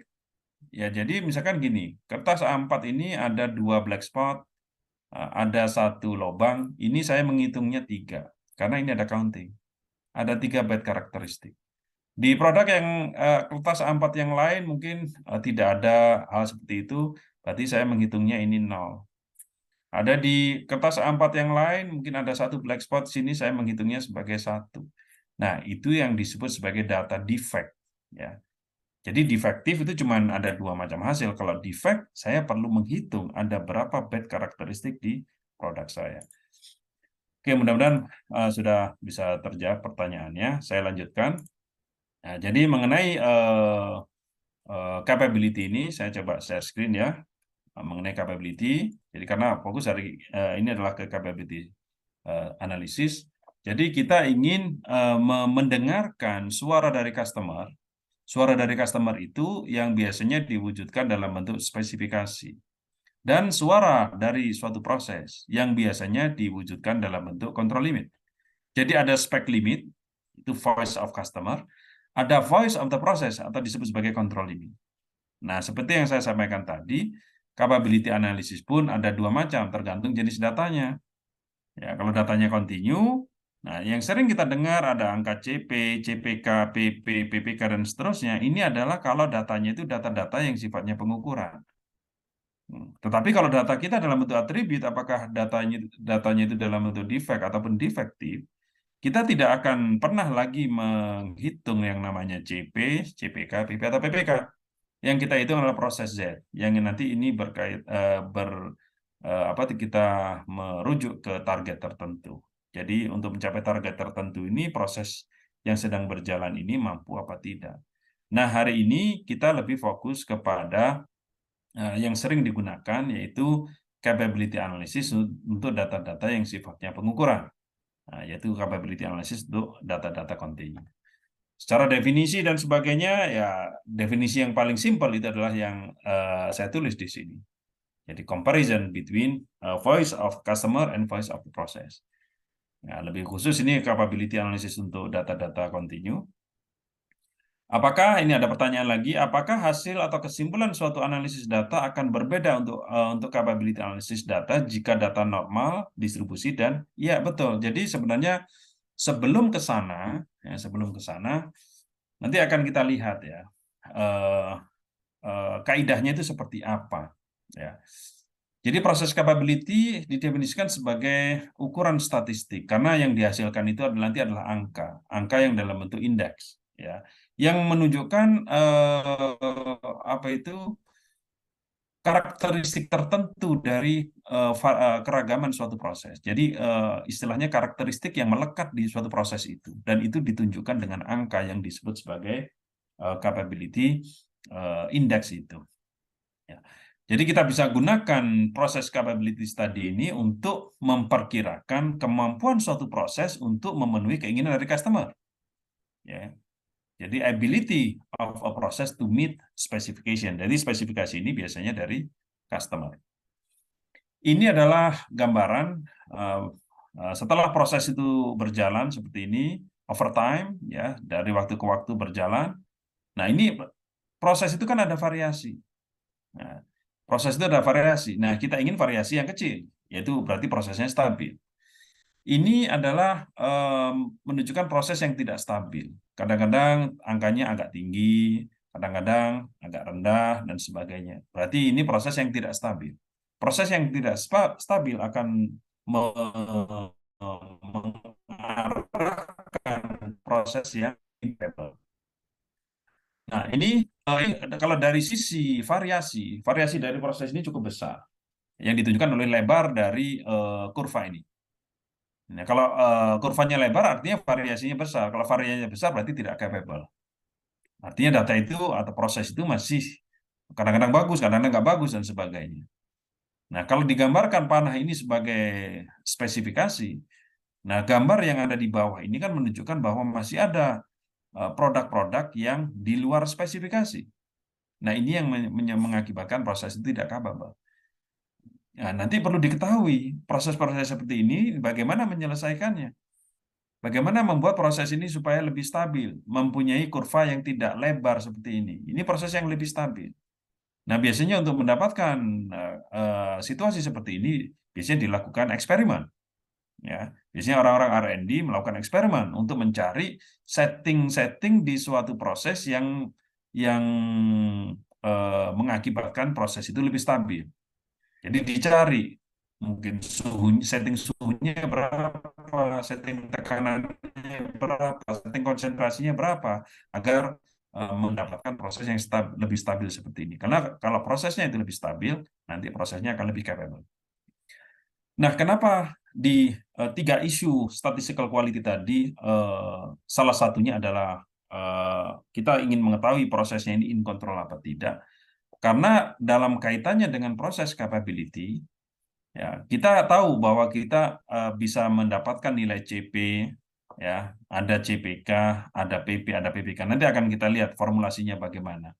ya jadi misalkan gini, kertas A4 ini ada dua black spot, ada satu lubang, ini saya menghitungnya 3, karena ini ada counting. Ada 3 bad karakteristik. Di produk yang kertas A4 yang lain mungkin tidak ada hal seperti itu, berarti saya menghitungnya ini 0. Ada di kertas A4 yang lain, mungkin ada satu black spot, sini saya menghitungnya sebagai 1. Nah, itu yang disebut sebagai data defect. Ya. Jadi defektif itu cuma ada dua macam hasil. Kalau defect, saya perlu menghitung ada berapa bad karakteristik di produk saya. Oke, mudah-mudahan sudah bisa terjawab pertanyaannya. Saya lanjutkan. Nah, jadi mengenai capability ini, saya coba share screen ya. Mengenai capability, jadi karena fokus hari ini adalah ke capability analisis. Jadi kita ingin mendengarkan suara dari customer. Suara dari customer itu yang biasanya diwujudkan dalam bentuk spesifikasi. Dan suara dari suatu proses yang biasanya diwujudkan dalam bentuk control limit. Jadi ada spec limit, itu voice of customer. Ada voice of the process atau disebut sebagai control limit. Nah, seperti yang saya sampaikan tadi, capability analysis pun ada dua macam, tergantung jenis datanya. Ya, kalau datanya continue, nah yang sering kita dengar ada angka CP, CPK, PP, PPK, dan seterusnya, ini adalah kalau datanya itu data-data yang sifatnya pengukuran. Tetapi kalau data kita dalam bentuk atribut, apakah datanya itu dalam bentuk defect ataupun defektif, kita tidak akan pernah lagi menghitung yang namanya CP, CPK, PP, atau PPK. Yang kita hitung adalah proses Z, yang nanti ini kita merujuk ke target tertentu. Jadi untuk mencapai target tertentu ini proses yang sedang berjalan ini mampu apa tidak. Nah, hari ini kita lebih fokus kepada yang sering digunakan yaitu capability analysis untuk data-data yang sifatnya pengukuran. Nah, yaitu capability analysis untuk data-data kontinu. Secara definisi dan sebagainya, ya definisi yang paling simpel itu adalah yang saya tulis di sini. Jadi comparison between voice of customer and voice of the process. Nah, lebih khusus ini capability analysis untuk data-data kontinu. Apakah ini ada pertanyaan lagi? Apakah hasil atau kesimpulan suatu analisis data akan berbeda untuk capability analysis data jika data normal, distribusi, dan ya betul. Jadi sebenarnya sebelum ke sana, nanti akan kita lihat ya kaidahnya itu seperti apa. Ya. Jadi proses capability didefinisikan sebagai ukuran statistik karena yang dihasilkan itu nanti adalah angka yang dalam bentuk indeks, ya, yang menunjukkan apa itu karakteristik tertentu dari keragaman suatu proses. Jadi istilahnya karakteristik yang melekat di suatu proses itu, dan itu ditunjukkan dengan angka yang disebut sebagai capability index itu. Ya. Jadi kita bisa gunakan proses capability study ini untuk memperkirakan kemampuan suatu proses untuk memenuhi keinginan dari customer. Ya. Jadi ability of a process to meet specification. Jadi spesifikasi ini biasanya dari customer. Ini adalah gambaran setelah proses itu berjalan seperti ini, over time, ya, dari waktu ke waktu berjalan. Nah, ini proses itu kan ada variasi. Nah, proses itu ada variasi. Nah, kita ingin variasi yang kecil, yaitu berarti prosesnya stabil. Ini adalah menunjukkan proses yang tidak stabil. Kadang-kadang angkanya agak tinggi, kadang-kadang agak rendah, dan sebagainya. Berarti ini proses yang tidak stabil. Proses yang tidak stabil akan mengarahkan proses yang instabil. Nah, ini kalau dari sisi variasi, variasi dari proses ini cukup besar, yang ditunjukkan oleh lebar dari kurva ini. Nah, kalau kurvanya lebar artinya variasinya besar. Kalau variasinya besar berarti tidak capable. Artinya data itu atau proses itu masih kadang-kadang bagus, kadang-kadang nggak bagus, dan sebagainya. Nah, kalau digambarkan panah ini sebagai spesifikasi, nah gambar yang ada di bawah ini kan menunjukkan bahwa masih ada produk-produk yang di luar spesifikasi. Nah, ini yang mengakibatkan proses itu tidak capable. Nah, nanti perlu diketahui proses-proses seperti ini bagaimana menyelesaikannya. Bagaimana membuat proses ini supaya lebih stabil, mempunyai kurva yang tidak lebar seperti ini. Ini proses yang lebih stabil. Nah, biasanya untuk mendapatkan situasi seperti ini, biasanya dilakukan eksperimen. Ya, biasanya orang-orang R&D melakukan eksperimen untuk mencari setting-setting di suatu proses yang mengakibatkan proses itu lebih stabil. Jadi dicari mungkin setting suhunya berapa, setting tekanannya berapa, setting konsentrasinya berapa, agar mendapatkan proses yang lebih stabil seperti ini. Karena kalau prosesnya itu lebih stabil, nanti prosesnya akan lebih capable. Nah, kenapa di tiga isu statistical quality tadi, salah satunya adalah kita ingin mengetahui prosesnya ini in control apa tidak. Karena dalam kaitannya dengan proses capability, ya, kita tahu bahwa kita bisa mendapatkan nilai CP, ya, ada CPK, ada PP, ada PPK. Nanti akan kita lihat formulasinya bagaimana.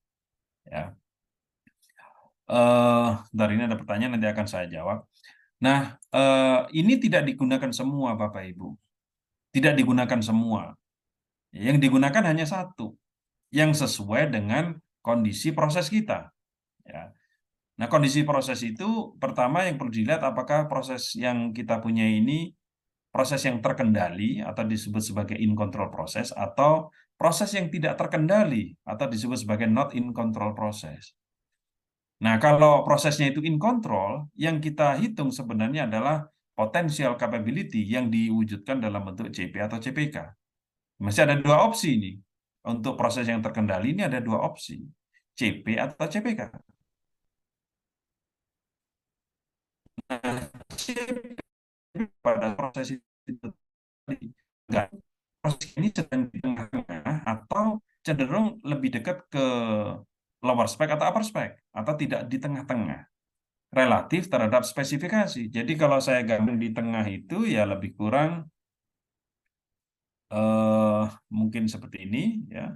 Ya, dari ini ada pertanyaan, nanti akan saya jawab. Nah, ini tidak digunakan semua, Bapak Ibu. Tidak digunakan semua. Yang digunakan hanya satu, yang sesuai dengan kondisi proses kita. Ya. Nah, kondisi proses itu pertama yang perlu dilihat apakah proses yang kita punya ini proses yang terkendali atau disebut sebagai in control proses, atau proses yang tidak terkendali atau disebut sebagai not in control proses. Nah, kalau prosesnya itu in control, yang kita hitung sebenarnya adalah potential capability yang diwujudkan dalam bentuk CP atau CPK. Masih ada dua opsi ini. Untuk proses yang terkendali ini ada dua opsi, CP atau CPK. Nah, CP pada proses itu tadi, enggak, proses ini sedang di tengah-tengah atau cenderung lebih dekat ke lower spec atau upper spec, atau tidak di tengah-tengah relatif terhadap spesifikasi. Jadi kalau saya gambar di tengah itu ya lebih kurang mungkin seperti ini, ya.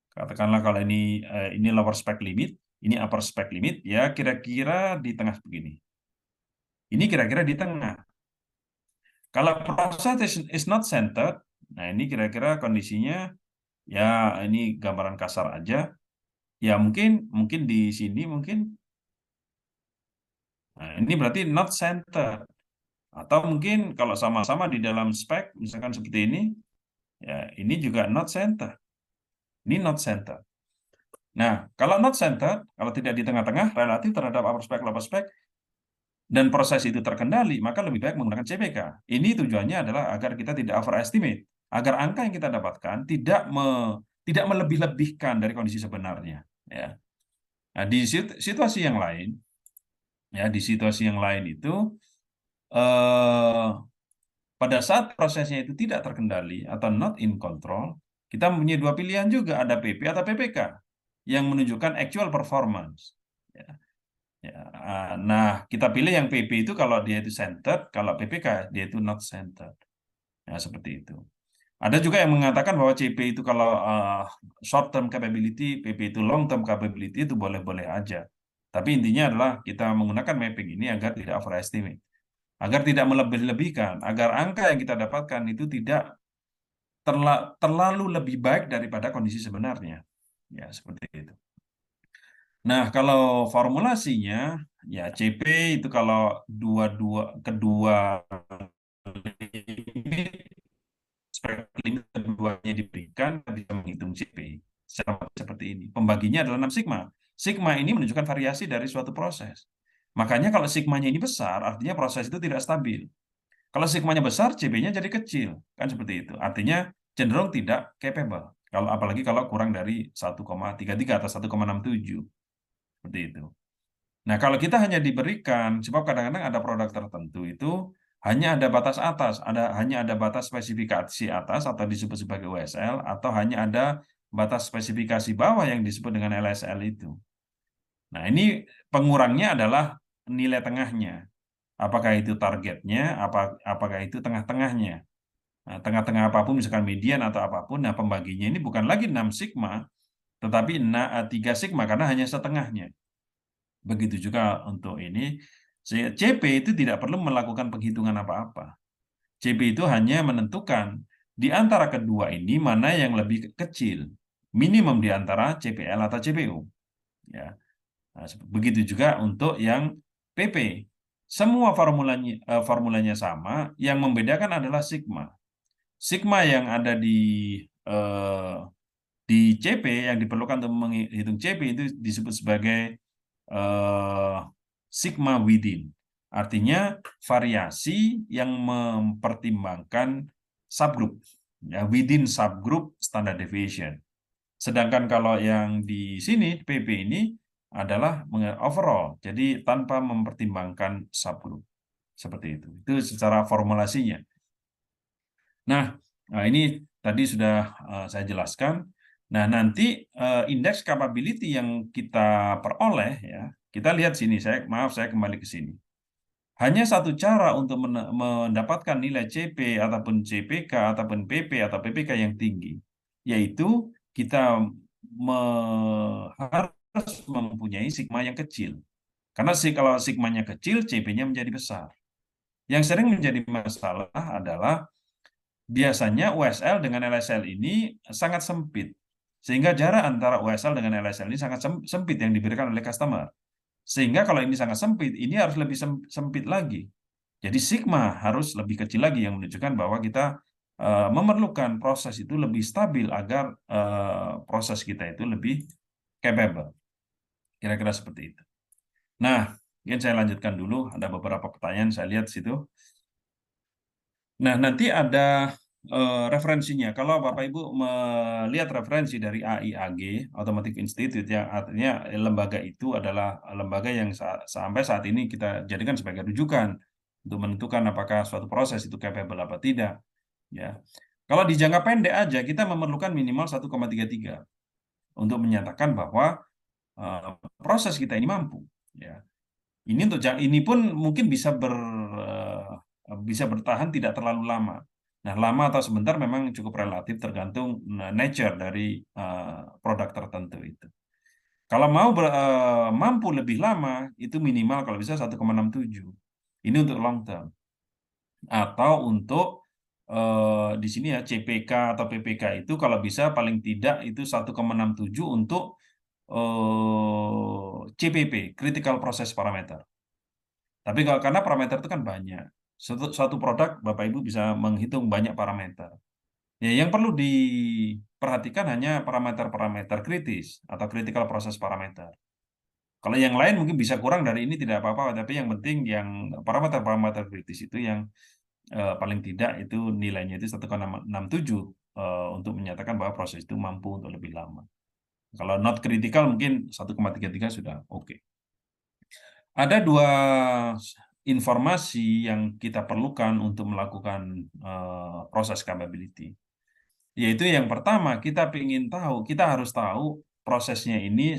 Katakanlah kalau ini lower spec limit, ini upper spec limit, ya kira-kira di tengah begini. Ini kira-kira di tengah. Kalau proses is not centered, nah ini kira-kira kondisinya, ya ini gambaran kasar aja. Ya mungkin di sini mungkin. Nah, ini berarti not centered. Atau mungkin kalau sama-sama di dalam spek, misalkan seperti ini, ya ini juga not center. Ini not center. Nah, kalau not centered, kalau tidak di tengah-tengah, relatif terhadap upper spec, lower spec, dan proses itu terkendali, maka lebih baik menggunakan CPK. Ini tujuannya adalah agar kita tidak overestimate, agar angka yang kita dapatkan tidak melebih-lebihkan dari kondisi sebenarnya. Ya. Nah, di situasi yang lain, ya di situasi yang lain itu, eh, pada saat prosesnya itu tidak terkendali atau not in control, kita mempunyai dua pilihan juga, ada PP atau PPK yang menunjukkan actual performance. Ya. Ya, nah, kita pilih yang PP itu kalau dia itu centered, kalau PPK dia itu not centered. Ya, seperti itu. Ada juga yang mengatakan bahwa CP itu kalau short term capability, PP itu long term capability itu boleh-boleh aja. Tapi intinya adalah kita menggunakan mapping ini agar tidak overestimate, agar tidak melebih-lebihkan, agar angka yang kita dapatkan itu tidak terlalu lebih baik daripada kondisi sebenarnya. Ya, seperti itu. Nah, kalau formulasinya, ya CP itu kalau kedua limit, limit keduanya diberikan, kita bisa menghitung CP seperti ini. Pembaginya adalah 6 sigma. Sigma ini menunjukkan variasi dari suatu proses. Makanya kalau sigmanya ini besar, artinya proses itu tidak stabil. Kalau sigmanya besar, CP-nya jadi kecil. Kan seperti itu. Artinya cenderung tidak capable. Apalagi kalau kurang dari 1,33 atau 1,67. Seperti itu. Nah, kalau kita hanya diberikan, sebab kadang-kadang ada produk tertentu itu hanya ada batas atas, hanya ada batas spesifikasi atas atau disebut sebagai USL, atau hanya ada batas spesifikasi bawah yang disebut dengan LSL itu. Nah, ini pengurangnya adalah nilai tengahnya. Apakah itu targetnya, apakah itu tengah-tengahnya. Nah, tengah-tengah apapun, misalkan median atau apapun, nah pembaginya ini bukan lagi 6 sigma, tetapi 3 sigma karena hanya setengahnya. Begitu juga untuk ini, CP itu tidak perlu melakukan penghitungan apa-apa. CP itu hanya menentukan di antara kedua ini mana yang lebih kecil, minimum di antara CPL atau CPU. Ya. Nah, begitu juga untuk yang PP. Semua formulanya sama, yang membedakan adalah sigma. Sigma yang ada eh, di CP yang diperlukan untuk menghitung CP itu disebut sebagai eh, sigma within. Artinya variasi yang mempertimbangkan subgroup, ya, within subgroup standard deviation. Sedangkan kalau yang di sini PP ini adalah overall, jadi tanpa mempertimbangkan subgroup. Seperti itu. Itu secara formulasinya. Nah, ini tadi sudah saya jelaskan. Nah, nanti indeks capability yang kita peroleh, ya, kita lihat sini. Saya kembali ke sini. Hanya satu cara untuk mendapatkan nilai CP ataupun CPK ataupun PP atau PPK yang tinggi, yaitu kita harus mempunyai sigma yang kecil. Karena kalau sigmanya kecil, CP-nya menjadi besar. Yang sering menjadi masalah adalah biasanya USL dengan LSL ini sangat sempit. Sehingga jarak antara USL dengan LSL ini sangat sempit yang diberikan oleh customer. Sehingga kalau ini sangat sempit, ini harus lebih sempit lagi. Jadi sigma harus lebih kecil lagi yang menunjukkan bahwa kita memerlukan proses itu lebih stabil agar proses kita itu lebih capable. Kira-kira seperti itu. Nah, mungkin saya lanjutkan dulu. Ada beberapa pertanyaan saya lihat di situ. Nah, nanti ada referensinya. Kalau Bapak Ibu melihat referensi dari AIAG, Automotive Institute, yang artinya lembaga itu adalah lembaga yang sampai saat ini kita jadikan sebagai rujukan untuk menentukan apakah suatu proses itu capable apa tidak. Ya, kalau di jangka pendek aja kita memerlukan minimal 1,33 untuk menyatakan bahwa proses kita ini mampu. Ya, ini pun mungkin bisa bertahan tidak terlalu lama. Nah, lama atau sebentar memang cukup relatif tergantung nature dari produk tertentu itu. Kalau mampu lebih lama, itu minimal kalau bisa 1,67. Ini untuk long term. Atau untuk di sini ya CPK atau PPK itu kalau bisa paling tidak itu 1,67 untuk CPP, Critical Process Parameter. Tapi karena parameter itu kan banyak. Suatu produk Bapak Ibu bisa menghitung banyak parameter. Ya, yang perlu diperhatikan hanya parameter-parameter kritis atau critical process parameter. Kalau yang lain mungkin bisa kurang dari ini tidak apa-apa, tapi yang penting yang parameter-parameter kritis itu yang paling tidak itu nilainya itu 1,67 untuk menyatakan bahwa proses itu mampu untuk lebih lama. Kalau not critical mungkin 1,33 sudah oke. Ada dua informasi yang kita perlukan untuk melakukan proses capability. Yaitu yang pertama, kita harus tahu prosesnya ini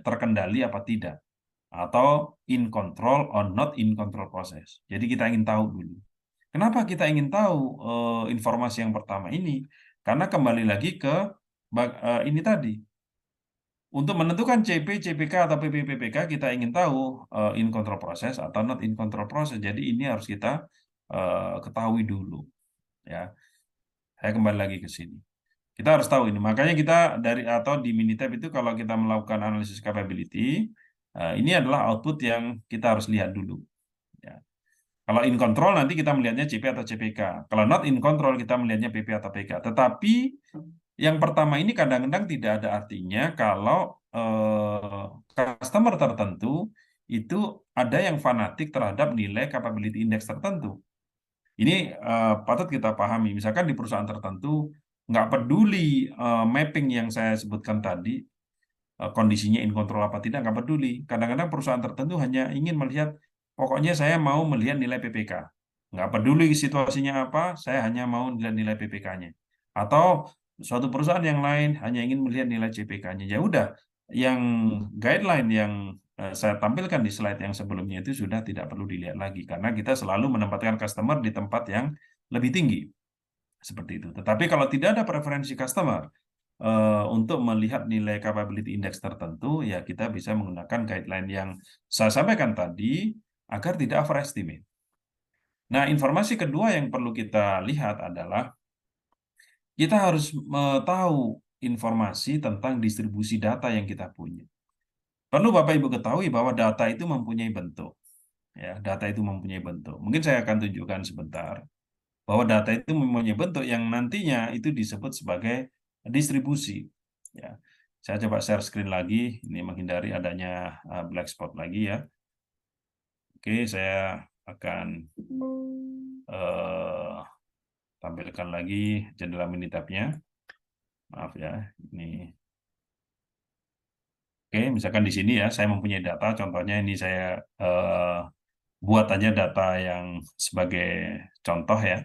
terkendali apa tidak. Atau in control or not in control proses. Jadi kita ingin tahu dulu. Kenapa kita ingin tahu informasi yang pertama ini? Karena kembali lagi ke ini tadi. Untuk menentukan CP, CPK atau PPPPK kita ingin tahu in control proses atau not in control proses. Jadi ini harus kita ketahui dulu. Ya, saya kembali lagi ke sini. Kita harus tahu ini. Makanya kita di Minitab itu kalau kita melakukan analisis capability, ini adalah output yang kita harus lihat dulu. Ya. Kalau in control nanti kita melihatnya CP atau CPK. Kalau not in control kita melihatnya PP atau PK. Tetapi yang pertama ini kadang-kadang tidak ada artinya kalau customer tertentu itu ada yang fanatik terhadap nilai capability index tertentu. Ini patut kita pahami. Misalkan di perusahaan tertentu nggak peduli mapping yang saya sebutkan tadi, kondisinya in control apa tidak, nggak peduli. Kadang-kadang perusahaan tertentu hanya ingin melihat, pokoknya saya mau melihat nilai PPK. Nggak peduli situasinya apa, saya hanya mau melihat nilai PPK-nya. Atau suatu perusahaan yang lain hanya ingin melihat nilai CPK-nya. Ya udah, yang guideline yang saya tampilkan di slide yang sebelumnya itu sudah tidak perlu dilihat lagi, karena kita selalu menempatkan customer di tempat yang lebih tinggi. Seperti itu. Tetapi kalau tidak ada preferensi customer, untuk melihat nilai capability index tertentu, ya kita bisa menggunakan guideline yang saya sampaikan tadi agar tidak overestimate. Nah, informasi kedua yang perlu kita lihat adalah kita harus tahu informasi tentang distribusi data yang kita punya. Perlu Bapak Ibu ketahui bahwa data itu mempunyai bentuk. Ya, data itu mempunyai bentuk. Mungkin saya akan tunjukkan sebentar bahwa data itu mempunyai bentuk yang nantinya itu disebut sebagai distribusi. Ya, saya coba share screen lagi, ini menghindari adanya black spot lagi ya. Oke, saya akan tampilkan lagi jendela Minitab-nya. Maaf ya, ini. Oke, misalkan di sini ya, saya mempunyai data. Contohnya ini saya buat aja data yang sebagai contoh ya.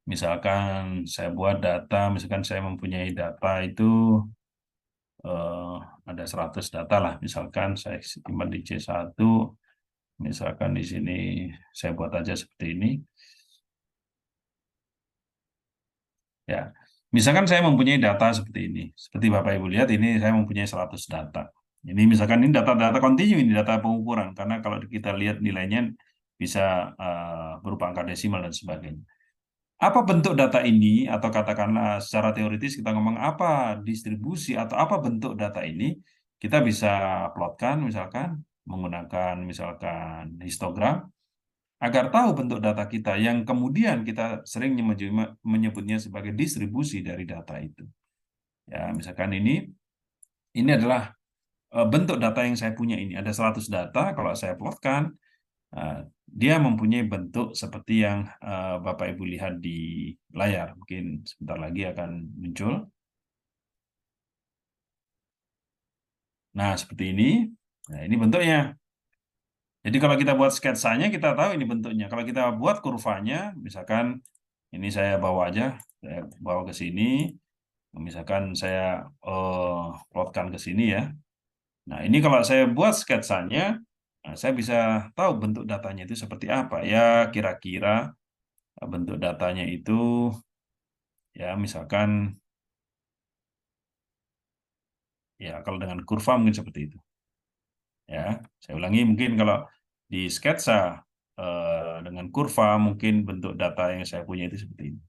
Misalkan saya buat data, misalkan saya mempunyai data itu ada 100 data lah, misalkan saya simpan di C1, misalkan di sini saya buat aja seperti ini. Ya, misalkan saya mempunyai data seperti ini. Seperti Bapak Ibu lihat, ini saya mempunyai 100 data. Ini misalkan ini data-data kontinu, ini data pengukuran. Karena kalau kita lihat nilainya bisa berupa angka desimal dan sebagainya. Apa bentuk data ini, atau katakanlah secara teoritis kita ngomong apa distribusi atau apa bentuk data ini, kita bisa plotkan misalkan menggunakan misalkan histogram, agar tahu bentuk data kita yang kemudian kita sering menyebutnya sebagai distribusi dari data itu. Ya, misalkan ini adalah bentuk data yang saya punya ini. Ada 100 data, kalau saya plotkan, dia mempunyai bentuk seperti yang Bapak Ibu lihat di layar. Mungkin sebentar lagi akan muncul. Nah, seperti ini. Nah, ini bentuknya. Jadi kalau kita buat sketsanya, kita tahu ini bentuknya. Kalau kita buat kurvanya, misalkan ini saya bawa aja, saya bawa ke sini. Misalkan saya plotkan ke sini ya. Nah, ini kalau saya buat sketsanya, nah, saya bisa tahu bentuk datanya itu seperti apa. Ya, kira-kira bentuk datanya itu, ya misalkan, ya kalau dengan kurva mungkin seperti itu. Ya, saya ulangi, mungkin kalau di sketsa dengan kurva, mungkin bentuk data yang saya punya itu seperti ini.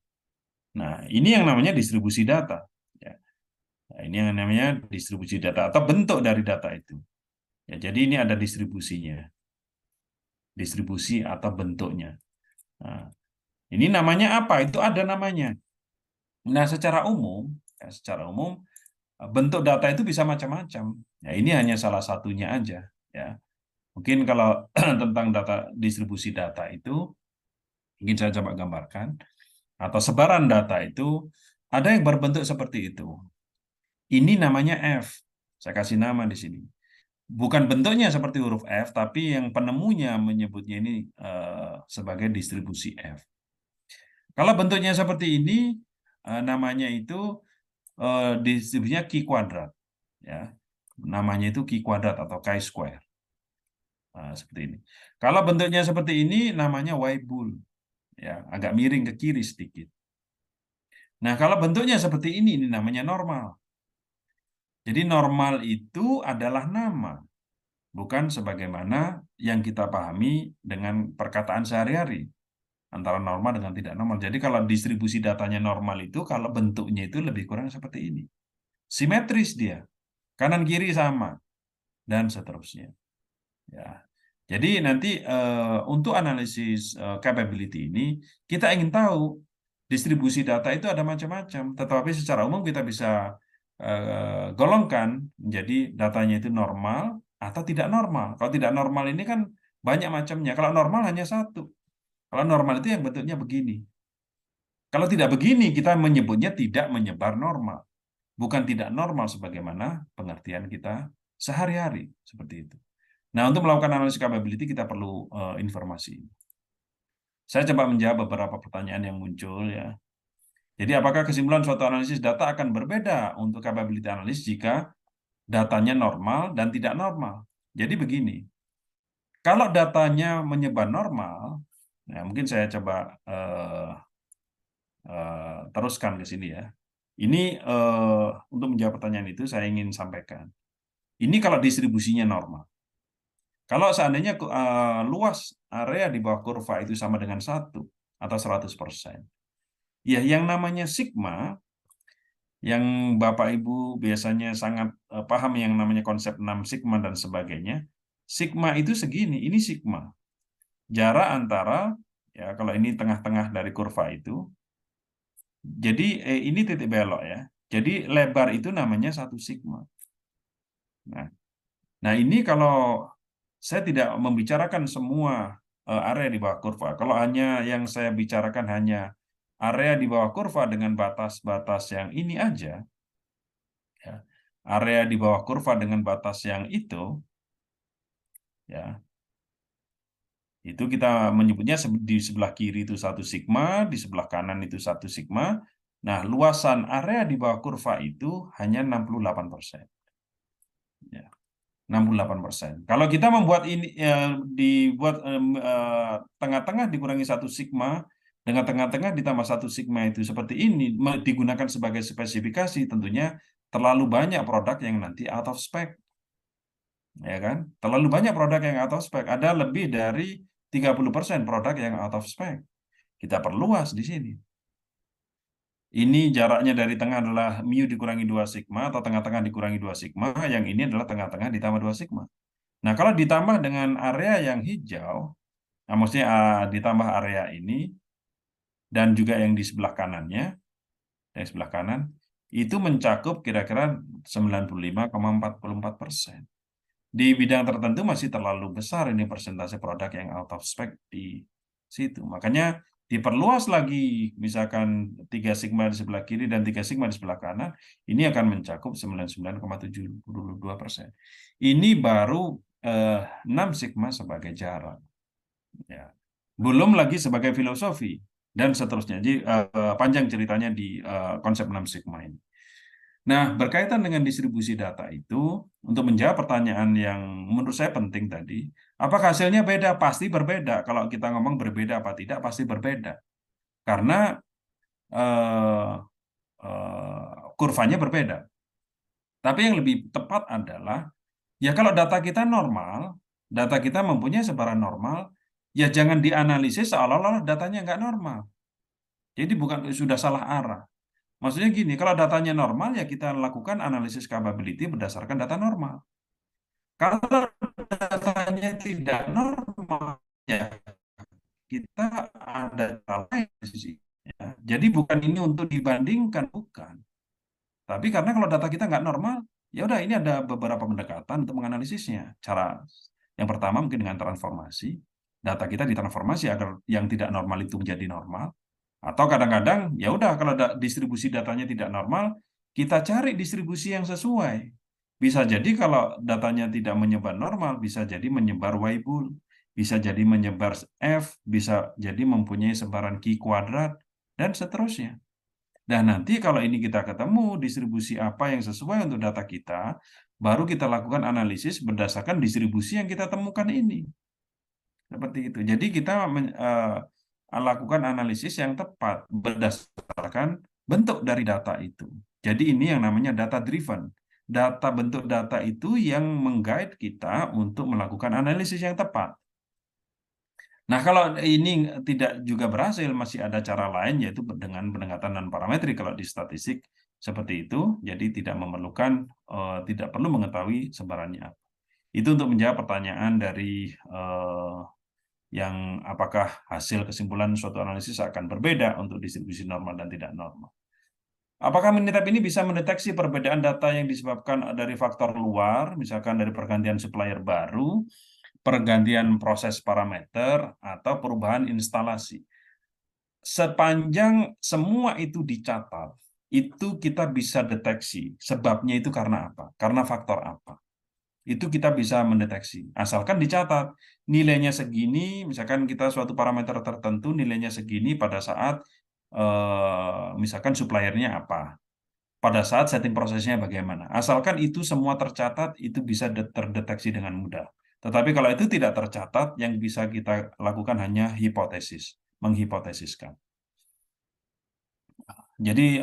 Nah, ini yang namanya distribusi data. Ya. Nah, ini yang namanya distribusi data atau bentuk dari data itu. Ya, jadi ini ada distribusinya. Distribusi atau bentuknya. Nah, ini namanya apa? Itu ada namanya. Nah, secara umum bentuk data itu bisa macam-macam. Ya, ini hanya salah satunya aja. Ya, mungkin kalau tentang data distribusi data itu, mungkin saya coba gambarkan. Atau sebaran data itu ada yang berbentuk seperti itu. Ini namanya F. Saya kasih nama di sini. Bukan bentuknya seperti huruf F, tapi yang penemunya menyebutnya ini sebagai distribusi F. Kalau bentuknya seperti ini, namanya itu distribusinya Q kuadrat. Ya, namanya itu Q kuadrat atau chi-square. Nah, seperti ini. Kalau bentuknya seperti ini, namanya Y-bull. Ya, agak miring ke kiri sedikit. Nah, kalau bentuknya seperti ini namanya normal. Jadi normal itu adalah nama, bukan sebagaimana yang kita pahami dengan perkataan sehari-hari antara normal dengan tidak normal. Jadi kalau distribusi datanya normal itu, kalau bentuknya itu lebih kurang seperti ini. Simetris dia, kanan kiri sama, dan seterusnya. Ya. Jadi nanti untuk analisis capability ini, kita ingin tahu distribusi data itu ada macam-macam, tetapi secara umum kita bisa golongkan menjadi datanya itu normal atau tidak normal. Kalau tidak normal ini kan banyak macamnya. Kalau normal hanya satu. Kalau normal itu yang bentuknya begini. Kalau tidak begini, kita menyebutnya tidak menyebar normal. Bukan tidak normal sebagaimana pengertian kita sehari-hari. Seperti itu. Nah, untuk melakukan analisis capability kita perlu informasi. Saya coba menjawab beberapa pertanyaan yang muncul ya. Jadi apakah kesimpulan suatu analisis data akan berbeda untuk capability analysis jika datanya normal dan tidak normal? Jadi begini, kalau datanya menyebar normal, ya mungkin saya coba teruskan ke sini ya. Ini untuk menjawab pertanyaan itu saya ingin sampaikan. Ini kalau distribusinya normal. Kalau seandainya luas area di bawah kurva itu sama dengan 1 atau 100%, ya yang namanya sigma, yang Bapak Ibu biasanya sangat paham yang namanya konsep 6 sigma dan sebagainya, sigma itu segini, ini sigma. Jarak antara, ya kalau ini tengah-tengah dari kurva itu, jadi ini titik belok ya. Jadi lebar itu namanya 1 sigma. Nah, nah ini kalau saya tidak membicarakan semua area di bawah kurva. Kalau hanya yang saya bicarakan hanya area di bawah kurva dengan batas-batas yang ini aja, ya, area di bawah kurva dengan batas yang itu, ya, itu kita menyebutnya di sebelah kiri itu 1 sigma, di sebelah kanan itu 1 sigma. Nah, luasan area di bawah kurva itu hanya 68%. Ya. 68%. Kalau kita membuat ini dibuat tengah-tengah dikurangi 1 sigma dengan tengah-tengah ditambah 1 sigma itu seperti ini digunakan sebagai spesifikasi, tentunya terlalu banyak produk yang nanti out of spec, ya kan? Terlalu banyak produk yang out of spec. Ada lebih dari 30% produk yang out of spec. Kita perluas di sini. Ini jaraknya dari tengah adalah mu dikurangi 2 sigma atau tengah-tengah dikurangi 2 sigma. Yang ini adalah tengah-tengah ditambah 2 sigma. Nah, kalau ditambah dengan area yang hijau, nah maksudnya ditambah area ini, dan juga yang di sebelah kanannya, yang sebelah kanan, itu mencakup kira-kira 95,44%. Di bidang tertentu masih terlalu besar ini persentase produk yang out of spec di situ. Makanya diperluas lagi, misalkan 3 sigma di sebelah kiri dan 3 sigma di sebelah kanan, ini akan mencakup 99,72%. Ini baru 6 sigma sebagai jarak. Ya. Belum lagi sebagai filosofi dan seterusnya. Jadi panjang ceritanya di konsep 6 sigma ini. Nah, berkaitan dengan distribusi data itu, untuk menjawab pertanyaan yang menurut saya penting tadi, apakah hasilnya beda? Pasti berbeda. Kalau kita ngomong berbeda apa tidak, pasti berbeda. Karena eh, kurvanya berbeda. Tapi yang lebih tepat adalah, ya kalau data kita normal, data kita mempunyai sebaran normal, ya jangan dianalisis seolah-olah datanya nggak normal. Jadi bukan sudah salah arah. Maksudnya gini, kalau datanya normal ya kita lakukan analisis capability berdasarkan data normal. Kalau datanya tidak normal, ya kita ada cara lain di sisi. Ya. Jadi bukan ini untuk dibandingkan, bukan. Tapi karena kalau data kita nggak normal, ya udah ini ada beberapa pendekatan untuk menganalisisnya. Cara yang pertama mungkin dengan transformasi. Data kita ditransformasi agar yang tidak normal itu menjadi normal. Atau kadang-kadang ya udah kalau distribusi datanya tidak normal, kita cari distribusi yang sesuai. Bisa jadi kalau datanya tidak menyebar normal, bisa jadi menyebar Y-bull, bisa jadi menyebar F, bisa jadi mempunyai sebaran Q kuadrat, dan seterusnya. Dan nanti kalau ini kita ketemu distribusi apa yang sesuai untuk data kita, baru kita lakukan analisis berdasarkan distribusi yang kita temukan ini. Seperti itu. Jadi kita lakukan analisis yang tepat berdasarkan bentuk dari data itu. Jadi ini yang namanya data driven. Data bentuk data itu yang mengguide kita untuk melakukan analisis yang tepat. Nah, kalau ini tidak juga berhasil, masih ada cara lain, yaitu dengan pendekatan non-parametrik kalau di statistik seperti itu. Jadi tidak memerlukan, tidak perlu mengetahui sebarannya apa. Itu untuk menjawab pertanyaan dari yang apakah hasil kesimpulan suatu analisis akan berbeda untuk distribusi normal dan tidak normal. Apakah Minitab ini bisa mendeteksi perbedaan data yang disebabkan dari faktor luar, misalkan dari pergantian supplier baru, pergantian proses parameter, atau perubahan instalasi? Sepanjang semua itu dicatat, itu kita bisa deteksi sebabnya itu karena apa, karena faktor apa. Itu kita bisa mendeteksi. Asalkan dicatat nilainya segini, misalkan kita suatu parameter tertentu nilainya segini pada saat misalkan suppliernya apa, pada saat setting prosesnya bagaimana. Asalkan itu semua tercatat, itu bisa terdeteksi dengan mudah. Tetapi kalau itu tidak tercatat, yang bisa kita lakukan hanya hipotesis, menghipotesiskan. Jadi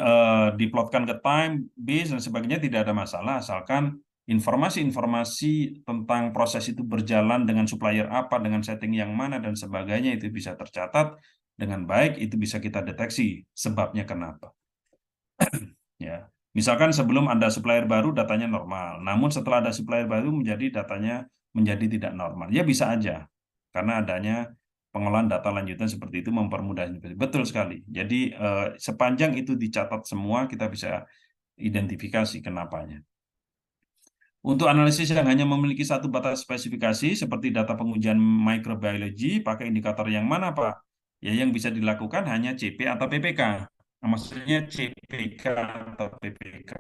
diplotkan ke time, base, dan sebagainya tidak ada masalah, asalkan informasi-informasi tentang proses itu berjalan dengan supplier apa, dengan setting yang mana, dan sebagainya itu bisa tercatat dengan baik, itu bisa kita deteksi sebabnya kenapa. Ya, misalkan sebelum ada supplier baru datanya normal, namun setelah ada supplier baru datanya menjadi tidak normal. Ya bisa aja, karena adanya pengolahan data lanjutan seperti itu mempermudah. Betul sekali. Jadi sepanjang itu dicatat semua, kita bisa identifikasi kenapanya. Untuk analisis yang hanya memiliki satu batas spesifikasi, seperti data pengujian microbiology, pakai indikator yang mana, Pak? Ya, yang bisa dilakukan hanya CP atau PPK. Nah, maksudnya CPK atau PPK.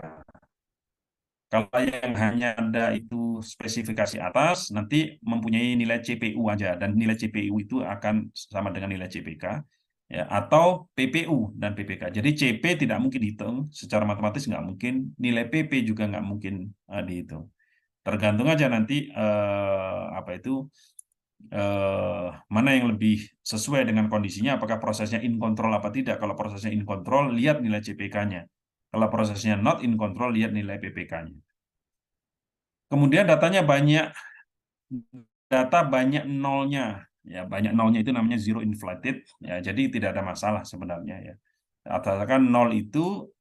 Kalau yang hanya ada itu spesifikasi atas, nanti mempunyai nilai CPU aja, dan nilai CPU itu akan sama dengan nilai CPK, ya, atau PPU dan PPK. Jadi CP tidak mungkin dihitung, secara matematis nggak mungkin, nilai PP juga nggak mungkin dihitung. Tergantung aja nanti apa itu mana yang lebih sesuai dengan kondisinya, apakah prosesnya in control apa tidak. Kalau prosesnya in control, lihat nilai CPK-nya. Kalau prosesnya not in control, lihat nilai PPK-nya. Kemudian data banyak nolnya, ya banyak nolnya itu namanya zero inflated, ya jadi tidak ada masalah sebenarnya ya. Asalkan nol itu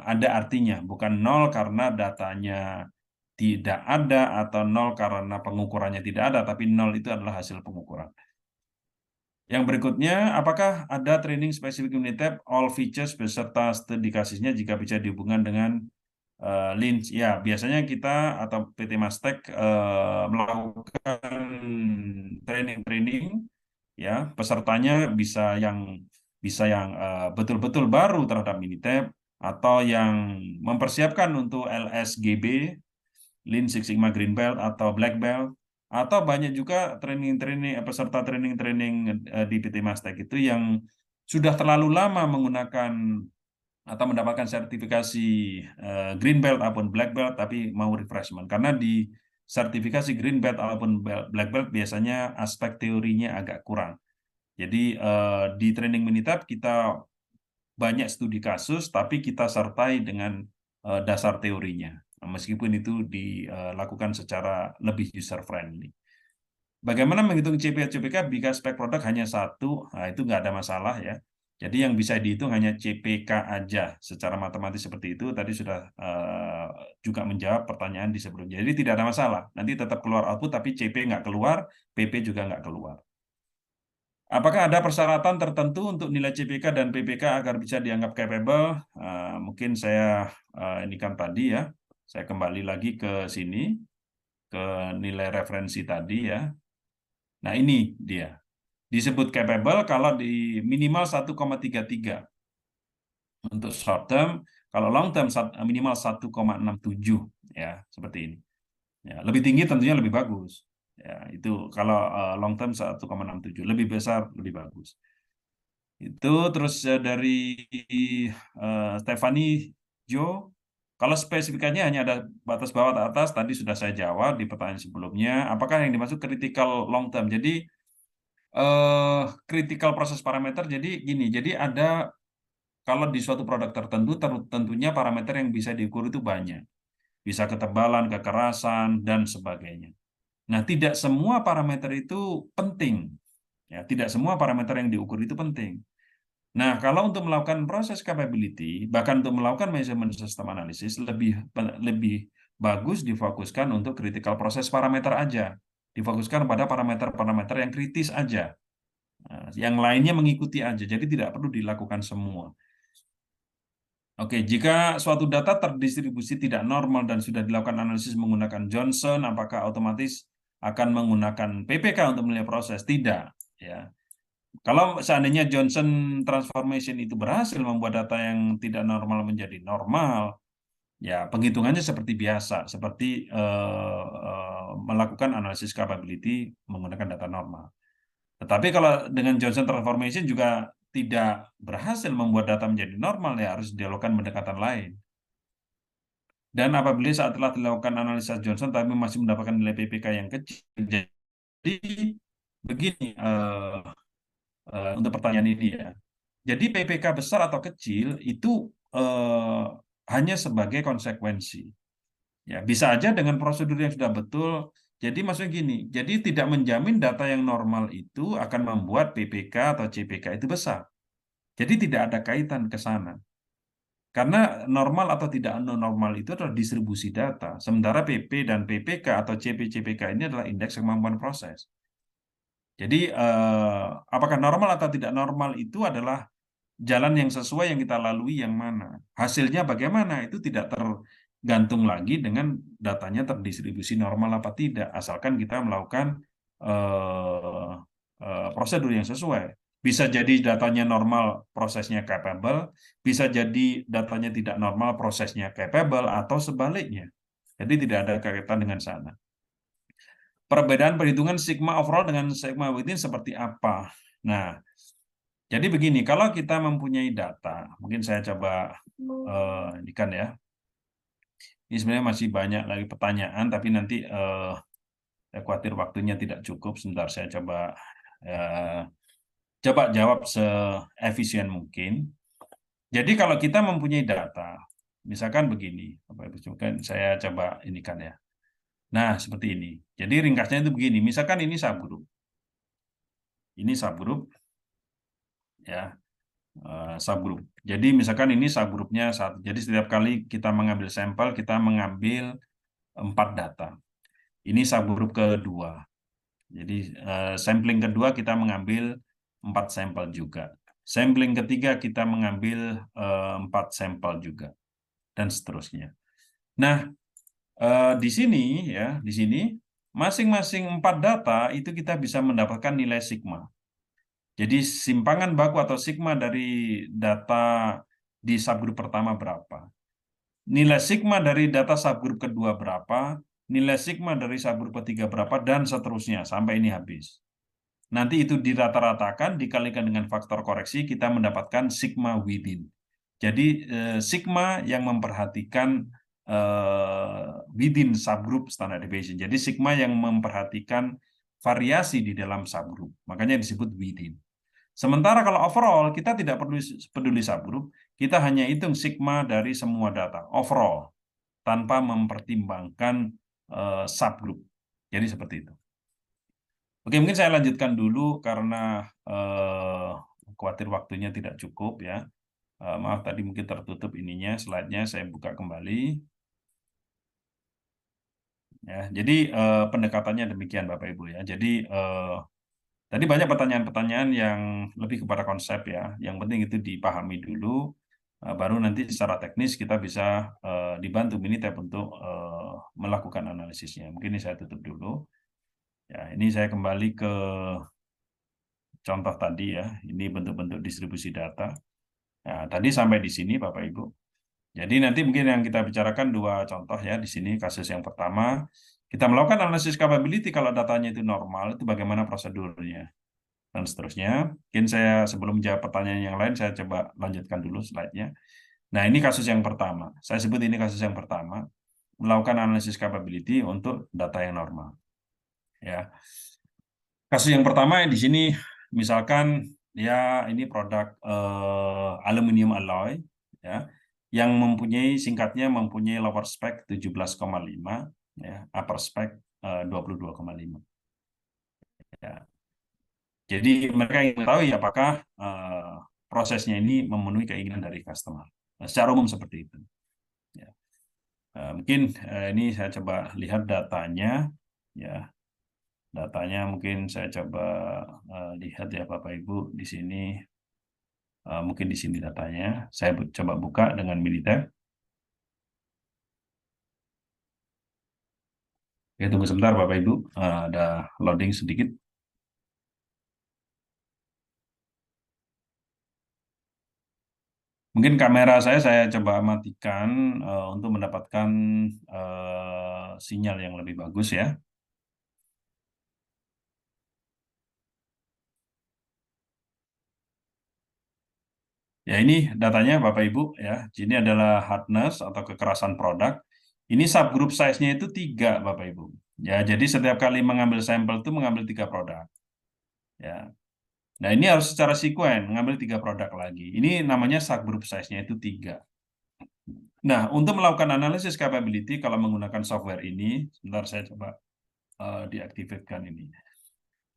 ada artinya, bukan nol karena datanya tidak ada atau nol karena pengukurannya tidak ada, tapi nol itu adalah hasil pengukuran. Yang berikutnya, apakah ada training spesifik Unitep all features beserta studi kasusnya jika bisa dihubungkan dengan Lynch? Ya, biasanya kita atau PT Mastek melakukan training-training, ya pesertanya bisa yang betul-betul baru terhadap Unitep, atau yang mempersiapkan untuk LSGB, Lean Six Sigma Green Belt atau Black Belt, atau banyak juga peserta training-training di PT Mastek itu yang sudah terlalu lama menggunakan atau mendapatkan sertifikasi Green Belt ataupun Black Belt tapi mau refreshment, karena di sertifikasi Green Belt ataupun Black Belt biasanya aspek teorinya agak kurang. Jadi di training Minitab kita banyak studi kasus tapi kita sertai dengan dasar teorinya, meskipun itu dilakukan secara lebih user friendly. Bagaimana menghitung CPK jika spek produk hanya satu? Nah, itu nggak ada masalah ya. Jadi yang bisa dihitung hanya CPK aja secara matematis seperti itu. Tadi sudah juga menjawab pertanyaan di sebelumnya. Jadi tidak ada masalah. Nanti tetap keluar output tapi CP nggak keluar, PP juga nggak keluar. Apakah ada persyaratan tertentu untuk nilai CPK dan PPK agar bisa dianggap capable? Mungkin saya ini kan tadi ya, saya kembali lagi ke sini, ke nilai referensi tadi ya. Nah ini dia, disebut capable kalau di minimal 1,33 untuk short term, kalau long term minimal 1,67 ya, seperti ini. Ya, lebih tinggi tentunya lebih bagus. Ya, itu kalau long term 1,67, lebih besar lebih bagus. Itu terus dari Stephanie Jo, kalau spesifikasinya hanya ada batas bawah atau atas, tadi sudah saya jawab di pertanyaan sebelumnya. Apakah yang dimaksud critical long term? Jadi critical proses parameter. Jadi gini, jadi ada kalau di suatu produk tertentu, tentunya parameter yang bisa diukur itu banyak, bisa ketebalan, kekerasan dan sebagainya. Nah, tidak semua parameter itu penting. Ya, tidak semua parameter yang diukur itu penting. Nah, kalau untuk melakukan proses capability, bahkan untuk melakukan measurement system analysis, lebih bagus difokuskan untuk critical proses parameter aja. Difokuskan pada parameter-parameter yang kritis aja. Nah, yang lainnya mengikuti aja, jadi tidak perlu dilakukan semua. Oke, jika suatu data terdistribusi tidak normal dan sudah dilakukan analisis menggunakan Johnson, apakah otomatis akan menggunakan PPK untuk menilai proses? Tidak, ya. Kalau seandainya Johnson transformation itu berhasil membuat data yang tidak normal menjadi normal, ya penghitungannya seperti biasa, seperti melakukan analisis capability menggunakan data normal. Tetapi kalau dengan Johnson transformation juga tidak berhasil membuat data menjadi normal, ya harus dilakukan pendekatan lain. Dan apabila saat telah dilakukan analisa Johnson tapi masih mendapatkan nilai PPK yang kecil, jadi begini untuk pertanyaan ini ya. Jadi PPK besar atau kecil itu hanya sebagai konsekuensi. Ya, bisa aja dengan prosedur yang sudah betul. Jadi maksudnya gini, jadi tidak menjamin data yang normal itu akan membuat PPK atau CPK itu besar. Jadi tidak ada kaitan ke sana. Karena normal atau tidak normal itu adalah distribusi data. Sementara PP dan PPK atau CP-CPK ini adalah indeks kemampuan proses. Jadi apakah normal atau tidak normal itu adalah jalan yang sesuai yang kita lalui yang mana. Hasilnya bagaimana itu tidak tergantung lagi dengan datanya terdistribusi normal apa tidak, asalkan kita melakukan eh, prosedur yang sesuai. Bisa jadi datanya normal, prosesnya capable, bisa jadi datanya tidak normal, prosesnya capable, atau sebaliknya. Jadi tidak ada kaitan dengan sana. Perbedaan perhitungan sigma overall dengan sigma within seperti apa? Nah, jadi begini, kalau kita mempunyai data, mungkin saya coba ini kan ya. Ini sebenarnya masih banyak lagi pertanyaan, tapi nanti saya khawatir waktunya tidak cukup. Sebentar saya eh, coba jawab seefisien mungkin. Jadi kalau kita mempunyai data, misalkan begini, mungkin saya coba ini kan ya. Nah, seperti ini. Jadi ringkasnya itu begini, misalkan ini subgroup. Ini subgroup, ya. Subgroup. Jadi misalkan ini subgrupnya satu. Jadi setiap kali kita mengambil sampel, kita mengambil 4 data. Ini subgroup kedua. Jadi sampling kedua kita mengambil 4 sampel juga. Sampling ketiga kita mengambil 4 sampel juga. Dan seterusnya. Nah, di sini ya, di sini masing-masing 4 data itu kita bisa mendapatkan nilai sigma. Jadi simpangan baku atau sigma dari data di subgroup pertama berapa? Nilai sigma dari data subgroup kedua berapa? Nilai sigma dari subgroup ketiga berapa? Dan seterusnya sampai ini habis. Nanti itu dirata-ratakan, dikalikan dengan faktor koreksi, kita mendapatkan sigma within. Jadi sigma yang memperhatikan within subgroup standard deviation. Jadi sigma yang memperhatikan variasi di dalam subgroup. Makanya disebut within. Sementara kalau overall, kita tidak perlu peduli subgroup, kita hanya hitung sigma dari semua data, overall, tanpa mempertimbangkan subgroup. Jadi seperti itu. Oke, mungkin saya lanjutkan dulu karena khawatir waktunya tidak cukup ya. Maaf tadi mungkin tertutup ininya, slide-nya saya buka kembali. Ya, jadi pendekatannya demikian Bapak Ibu ya. Jadi Tadi banyak pertanyaan-pertanyaan yang lebih kepada konsep ya. Yang penting itu dipahami dulu, baru nanti secara teknis kita bisa dibantu Minitab untuk melakukan analisisnya. Mungkin ini saya tutup dulu. Ya, ini saya kembali ke contoh tadi ya. Ini bentuk-bentuk distribusi data. Nah, tadi sampai di sini Bapak Ibu. Jadi nanti mungkin yang kita bicarakan dua contoh ya di sini. Kasus yang pertama, kita melakukan analisis capability kalau datanya itu normal, itu bagaimana prosedurnya dan seterusnya. Mungkin saya sebelum menjawab pertanyaan yang lain, saya coba lanjutkan dulu slide-nya. Nah, ini kasus yang pertama. Saya sebut ini kasus yang pertama, melakukan analisis capability untuk data yang normal. Ya, kasus yang pertama di sini, misalkan ya ini produk aluminium alloy, ya, yang mempunyai singkatnya mempunyai lower spec 17,5, ya, upper spec 22,5. Ya. Jadi mereka ingin tahu ya apakah prosesnya ini memenuhi keinginan dari customer. Nah, secara umum seperti itu. Ya. Mungkin ini saya coba lihat datanya. Ya, datanya mungkin saya coba lihat ya Bapak Ibu di sini. Mungkin di sini datanya. Saya coba buka dengan Minitab. Ya, tunggu sebentar Bapak Ibu. Ada loading sedikit. Mungkin kamera saya coba matikan untuk mendapatkan sinyal yang lebih bagus ya. Ya, ini datanya Bapak Ibu ya. Ini adalah hardness atau kekerasan produk. Ini subgroup size-nya itu 3 Bapak Ibu. Ya, jadi setiap kali mengambil sampel itu mengambil 3 produk. Ya. Nah, ini harus secara sekuen mengambil 3 produk lagi. Ini namanya subgroup size-nya itu 3. Nah, untuk melakukan analisis capability kalau menggunakan software ini, sebentar saya coba diaktifkan ini.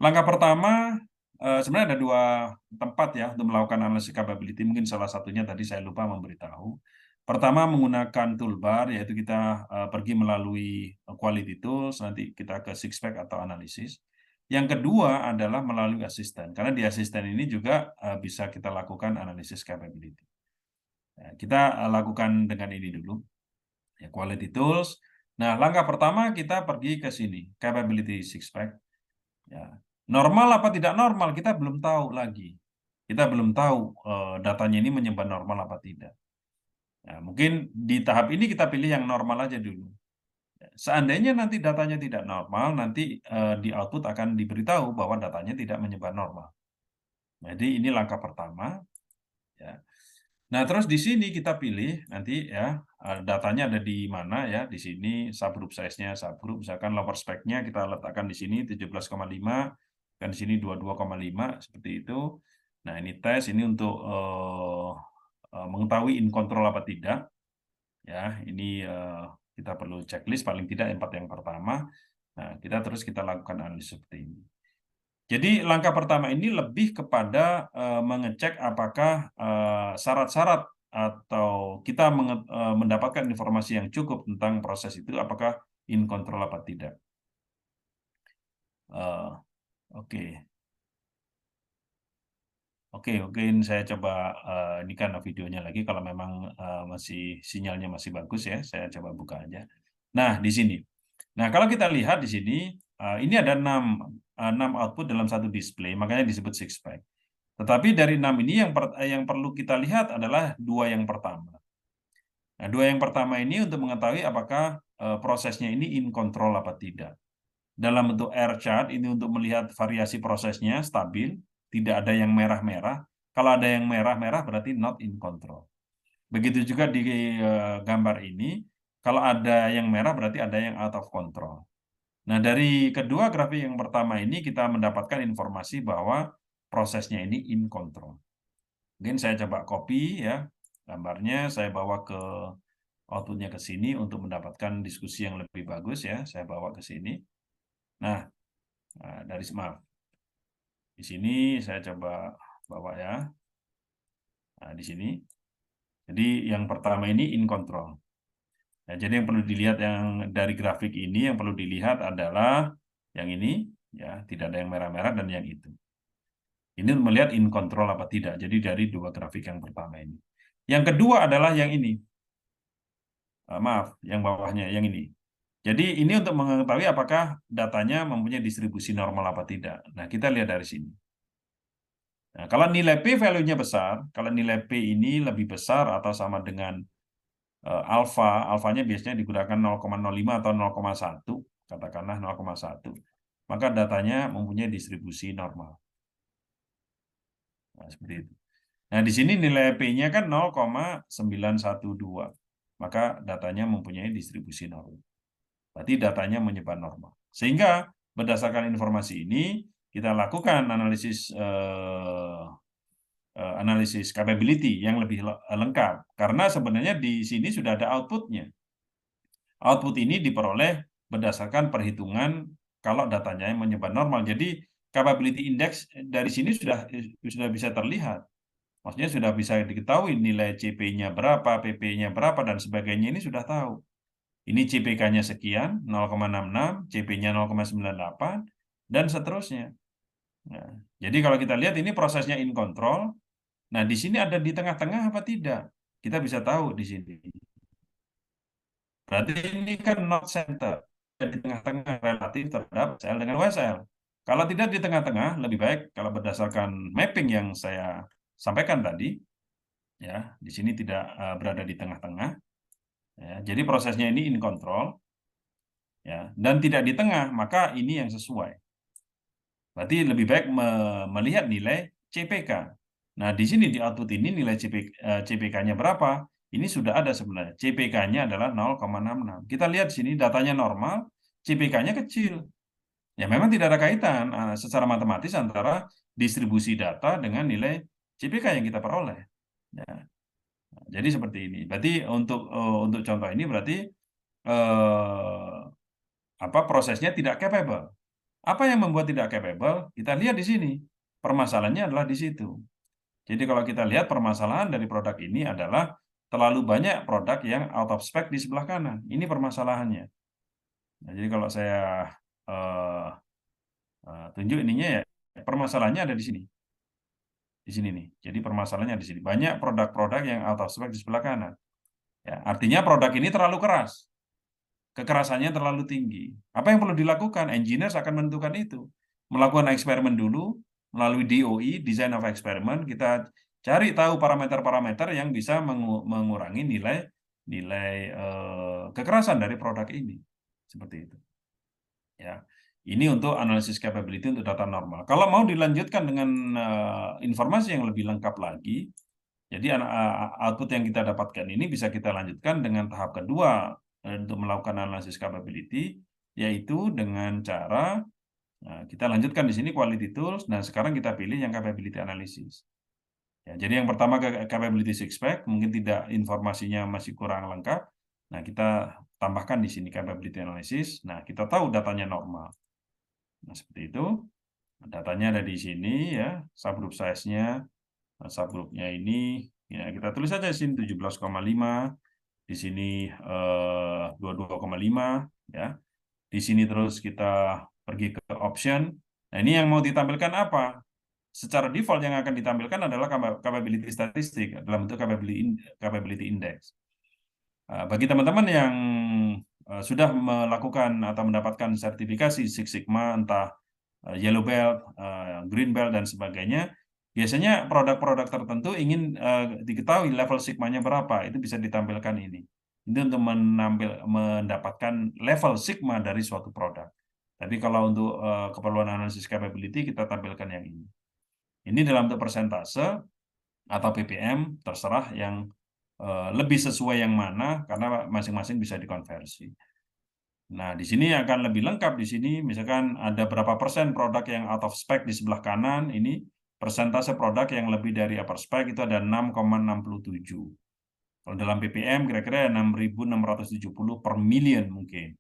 Langkah pertama, sebenarnya ada 2 tempat ya untuk melakukan analisis capability. Mungkin salah satunya tadi saya lupa memberitahu. Pertama menggunakan toolbar, yaitu kita pergi melalui quality tools, nanti kita ke six-pack atau analisis. Yang kedua adalah melalui asisten, karena di asisten ini juga bisa kita lakukan analisis capability. Ya, kita lakukan dengan ini dulu, ya, quality tools. Nah, langkah pertama kita pergi ke sini, capability six-pack. Ya. Normal apa tidak normal, kita belum tahu lagi. Kita belum tahu datanya ini menyebar normal apa tidak. Ya, mungkin di tahap ini kita pilih yang normal aja dulu. Ya, seandainya nanti datanya tidak normal, nanti di output akan diberitahu bahwa datanya tidak menyebar normal. Jadi ini langkah pertama. Ya. Nah, terus di sini kita pilih nanti ya datanya ada di mana ya, di sini subgroup size-nya, subgroup misalkan lower spec-nya kita letakkan di sini 17,5 dan di sini 22,5 seperti itu. Nah, ini tes ini untuk mengetahui in control apa tidak. Ya, ini kita perlu checklist paling tidak 4 yang pertama. Nah, kita lakukan analisis seperti ini. Jadi langkah pertama ini lebih kepada mengecek apakah syarat-syarat atau kita mendapatkan informasi yang cukup tentang proses itu, apakah in control apa tidak. Oke. Oke, mungkin saya coba ini kan videonya lagi kalau memang masih sinyalnya masih bagus ya, saya coba buka aja. Nah, di sini. Nah, kalau kita lihat di sini, ini ada 6 output dalam satu display, makanya disebut six pack. Tetapi dari 6 ini yang perlu kita lihat adalah 2 yang pertama. Nah, 2 yang pertama ini untuk mengetahui apakah prosesnya ini in control apa tidak. Dalam bentuk R chart ini untuk melihat variasi prosesnya stabil, tidak ada yang merah-merah. Kalau ada yang merah-merah berarti not in control. Begitu juga di gambar ini, kalau ada yang merah berarti ada yang out of control. Nah, dari kedua grafik yang pertama ini kita mendapatkan informasi bahwa prosesnya ini in control. Mungkin saya coba copy ya gambarnya, saya bawa ke outputnya ke sini untuk mendapatkan diskusi yang lebih bagus ya. Saya bawa ke sini. Nah, dari maaf. Di sini saya coba bawa ya. Nah, di sini. Jadi yang pertama ini in control. Nah, jadi yang perlu dilihat yang dari grafik ini yang perlu dilihat adalah yang ini. Ya, tidak ada yang merah-merah dan yang itu. Ini melihat in control apa tidak. Jadi dari dua grafik yang pertama ini. Yang kedua adalah yang ini. Maaf, yang bawahnya, yang ini. Jadi ini untuk mengetahui apakah datanya mempunyai distribusi normal apa tidak. Nah, kita lihat dari sini. Nah, kalau nilai P value-nya besar, kalau nilai P ini lebih besar atau sama dengan alfa, alfanya biasanya digunakan 0,05 atau 0,1, katakanlah 0,1, maka datanya mempunyai distribusi normal. Nah, seperti itu. Nah, di sini nilai P-nya kan 0,912, maka datanya mempunyai distribusi normal. Berarti datanya menyebar normal. Sehingga berdasarkan informasi ini, kita lakukan analisis capability yang lebih lengkap. Karena sebenarnya di sini sudah ada outputnya. Output ini diperoleh berdasarkan perhitungan kalau datanya menyebar normal. Jadi capability index dari sini sudah bisa terlihat. Maksudnya sudah bisa diketahui nilai CP-nya berapa, PP-nya berapa, dan sebagainya ini sudah tahu. Ini CPK-nya sekian, 0,66, CP-nya 0,98, dan seterusnya. Nah, jadi kalau kita lihat ini prosesnya in control. Nah, di sini ada di tengah-tengah apa tidak? Kita bisa tahu di sini. Berarti ini kan not center, di tengah-tengah relatif terhadap SL dengan WSL. Kalau tidak di tengah-tengah, lebih baik kalau berdasarkan mapping yang saya sampaikan tadi, ya, di sini tidak berada di tengah-tengah. Ya, jadi prosesnya ini in control, ya, dan tidak di tengah, maka ini yang sesuai. Berarti lebih baik melihat nilai CPK. Nah, di sini di output ini nilai CPK-nya berapa? Ini sudah ada sebenarnya. CPK-nya adalah 0,66. Kita lihat di sini datanya normal, CPK-nya kecil. Ya, memang tidak ada kaitan secara matematis antara distribusi data dengan nilai CPK yang kita peroleh. Ya. Jadi seperti ini. Berarti untuk contoh ini berarti eh, apa prosesnya tidak capable. Apa yang membuat tidak capable? Kita lihat di sini. Permasalahannya adalah di situ. Jadi kalau kita lihat permasalahan dari produk ini adalah terlalu banyak produk yang out of spec di sebelah kanan. Ini permasalahannya. Nah, jadi kalau saya eh, tunjuk ininya ya, permasalahannya ada di sini. Di sini nih. Jadi permasalahannya di sini. Banyak produk-produk yang out of spec di sebelah kanan. Ya, artinya produk ini terlalu keras. Kekerasannya terlalu tinggi. Apa yang perlu dilakukan? Engineers akan menentukan itu. Melakukan eksperimen dulu, melalui DOE, Design of Experiment, kita cari tahu parameter-parameter yang bisa mengurangi nilai kekerasan dari produk ini. Seperti itu. Ya. Ini untuk analisis capability untuk data normal. Kalau mau dilanjutkan dengan informasi yang lebih lengkap lagi, jadi output yang kita dapatkan ini bisa kita lanjutkan dengan tahap kedua untuk melakukan analisis capability, yaitu dengan cara kita lanjutkan di sini quality tools. Nah, sekarang kita pilih yang capability analysis. Ya, jadi yang pertama capability six pack, mungkin tidak informasinya masih kurang lengkap. Nah, kita tambahkan di sini capability analysis. Nah, kita tahu datanya normal. Nah, seperti itu. Datanya ada di sini ya, subgroup size-nya. Nah, subgroupnya ini ya kita tulis saja di sini 17,5, di sini 22,5 ya. Di sini terus kita pergi ke option. Nah, ini yang mau ditampilkan apa? Secara default yang akan ditampilkan adalah capability statistik dalam bentuk capability index. Bagi teman-teman yang sudah melakukan atau mendapatkan sertifikasi Six Sigma, entah Yellow Belt, Green Belt, dan sebagainya, biasanya produk-produk tertentu ingin diketahui level sigma-nya berapa, itu bisa ditampilkan ini. Itu untuk mendapatkan level sigma dari suatu produk. Tapi kalau untuk keperluan analisis capability, kita tampilkan yang ini. Ini dalam bentuk persentase atau ppm, terserah yang lebih sesuai yang mana, karena masing-masing bisa dikonversi. Nah, di sini akan lebih lengkap. Di sini misalkan ada berapa persen produk yang out of spec di sebelah kanan, ini persentase produk yang lebih dari upper spec itu ada 6,67. Kalau dalam ppm kira-kira 6.670 per million mungkin.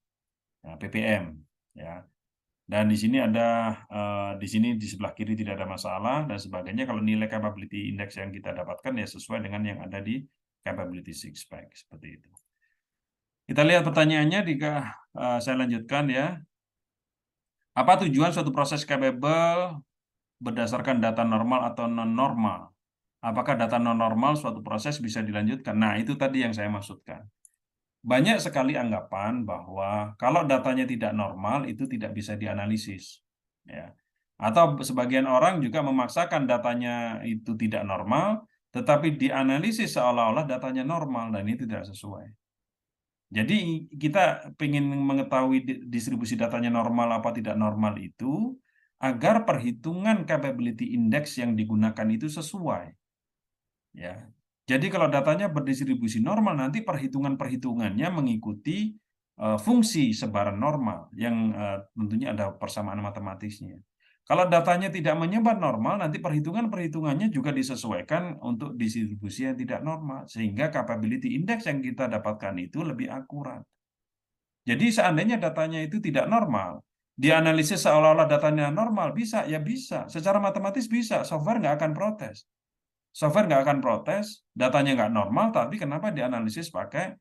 Nah, ppm ya. Dan di sini ada di sebelah kiri tidak ada masalah dan sebagainya. Kalau nilai capability index yang kita dapatkan ya sesuai dengan yang ada di capability six pack seperti itu. Kita lihat pertanyaannya, saya lanjutkan ya. Apa tujuan suatu proses capable berdasarkan data normal atau non-normal? Apakah data non-normal suatu proses bisa dilanjutkan? Nah, itu tadi yang saya maksudkan. Banyak sekali anggapan bahwa kalau datanya tidak normal, itu tidak bisa dianalisis. Ya. Atau sebagian orang juga memaksakan datanya itu tidak normal, tetapi dianalisis seolah-olah datanya normal, dan ini tidak sesuai. Jadi kita ingin mengetahui distribusi datanya normal apa tidak normal itu, agar perhitungan capability index yang digunakan itu sesuai. Ya. Jadi kalau datanya berdistribusi normal, nanti perhitungan-perhitungannya mengikuti fungsi sebaran normal yang tentunya ada persamaan matematisnya. Kalau datanya tidak menyebar normal, nanti perhitungan-perhitungannya juga disesuaikan untuk distribusi yang tidak normal, sehingga capability index yang kita dapatkan itu lebih akurat. Jadi seandainya datanya itu tidak normal, dianalisis seolah-olah datanya normal, bisa, ya bisa. Secara matematis bisa, software nggak akan protes. Software nggak akan protes, datanya nggak normal, tapi kenapa dianalisis pakai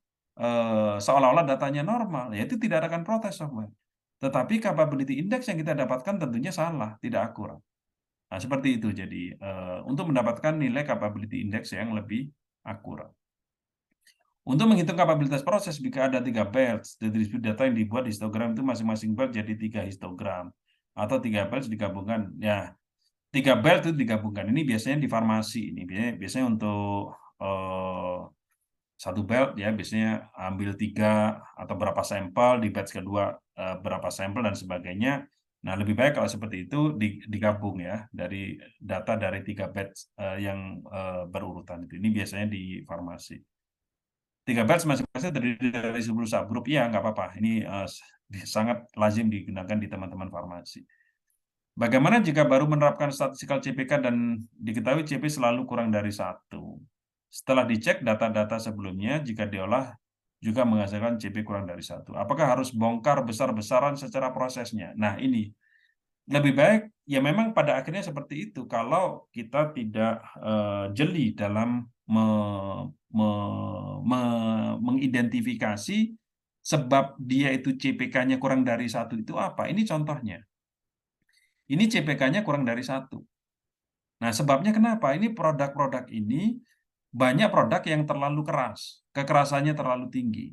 seolah-olah datanya normal? Ya itu tidak akan protes software. Tetapi capability index yang kita dapatkan tentunya salah, tidak akurat. Nah, seperti itu. Jadi, untuk mendapatkan nilai capability index yang lebih akurat. Untuk menghitung kapabilitas proses, jika ada 3 batch, distribusi data yang dibuat histogram itu masing-masing batch jadi 3 histogram. Atau 3 batch digabungkan. Ya, 3 batch itu digabungkan. Ini biasanya di farmasi. Ini biasanya untuk satu belt ya, biasanya ambil 3 atau berapa sampel, di batch kedua berapa sampel dan sebagainya. Nah, lebih baik kalau seperti itu digabung ya, dari data dari 3 batch yang berurutan itu. Ini biasanya di farmasi. 3 batch masing-masing terdiri dari 10 subgroup, ya nggak apa-apa. Ini sangat lazim digunakan di teman-teman farmasi. Bagaimana jika baru menerapkan statistical CPK dan diketahui CP selalu kurang dari 1? Setelah dicek data-data sebelumnya, jika diolah juga menghasilkan CP kurang dari 1. Apakah harus bongkar besar-besaran secara prosesnya? Nah, ini lebih baik, ya memang pada akhirnya seperti itu. Kalau kita tidak jeli dalam mengidentifikasi sebab dia itu CPK-nya kurang dari 1 itu apa? Ini contohnya. Ini CPK-nya kurang dari 1. Nah, sebabnya kenapa? Ini produk-produk ini banyak produk yang terlalu keras, kekerasannya terlalu tinggi.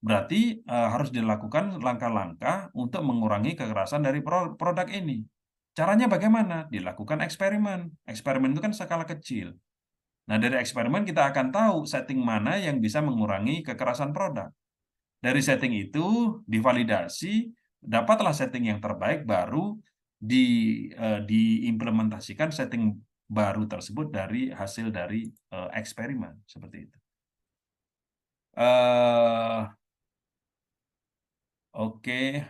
Berarti harus dilakukan langkah-langkah untuk mengurangi kekerasan dari produk ini. Caranya bagaimana? Dilakukan eksperimen. Eksperimen itu kan skala kecil. Nah, dari eksperimen kita akan tahu setting mana yang bisa mengurangi kekerasan produk. Dari setting itu divalidasi, dapatlah setting yang terbaik, baru diimplementasikan setting baru tersebut dari hasil dari eksperimen seperti itu. Oke,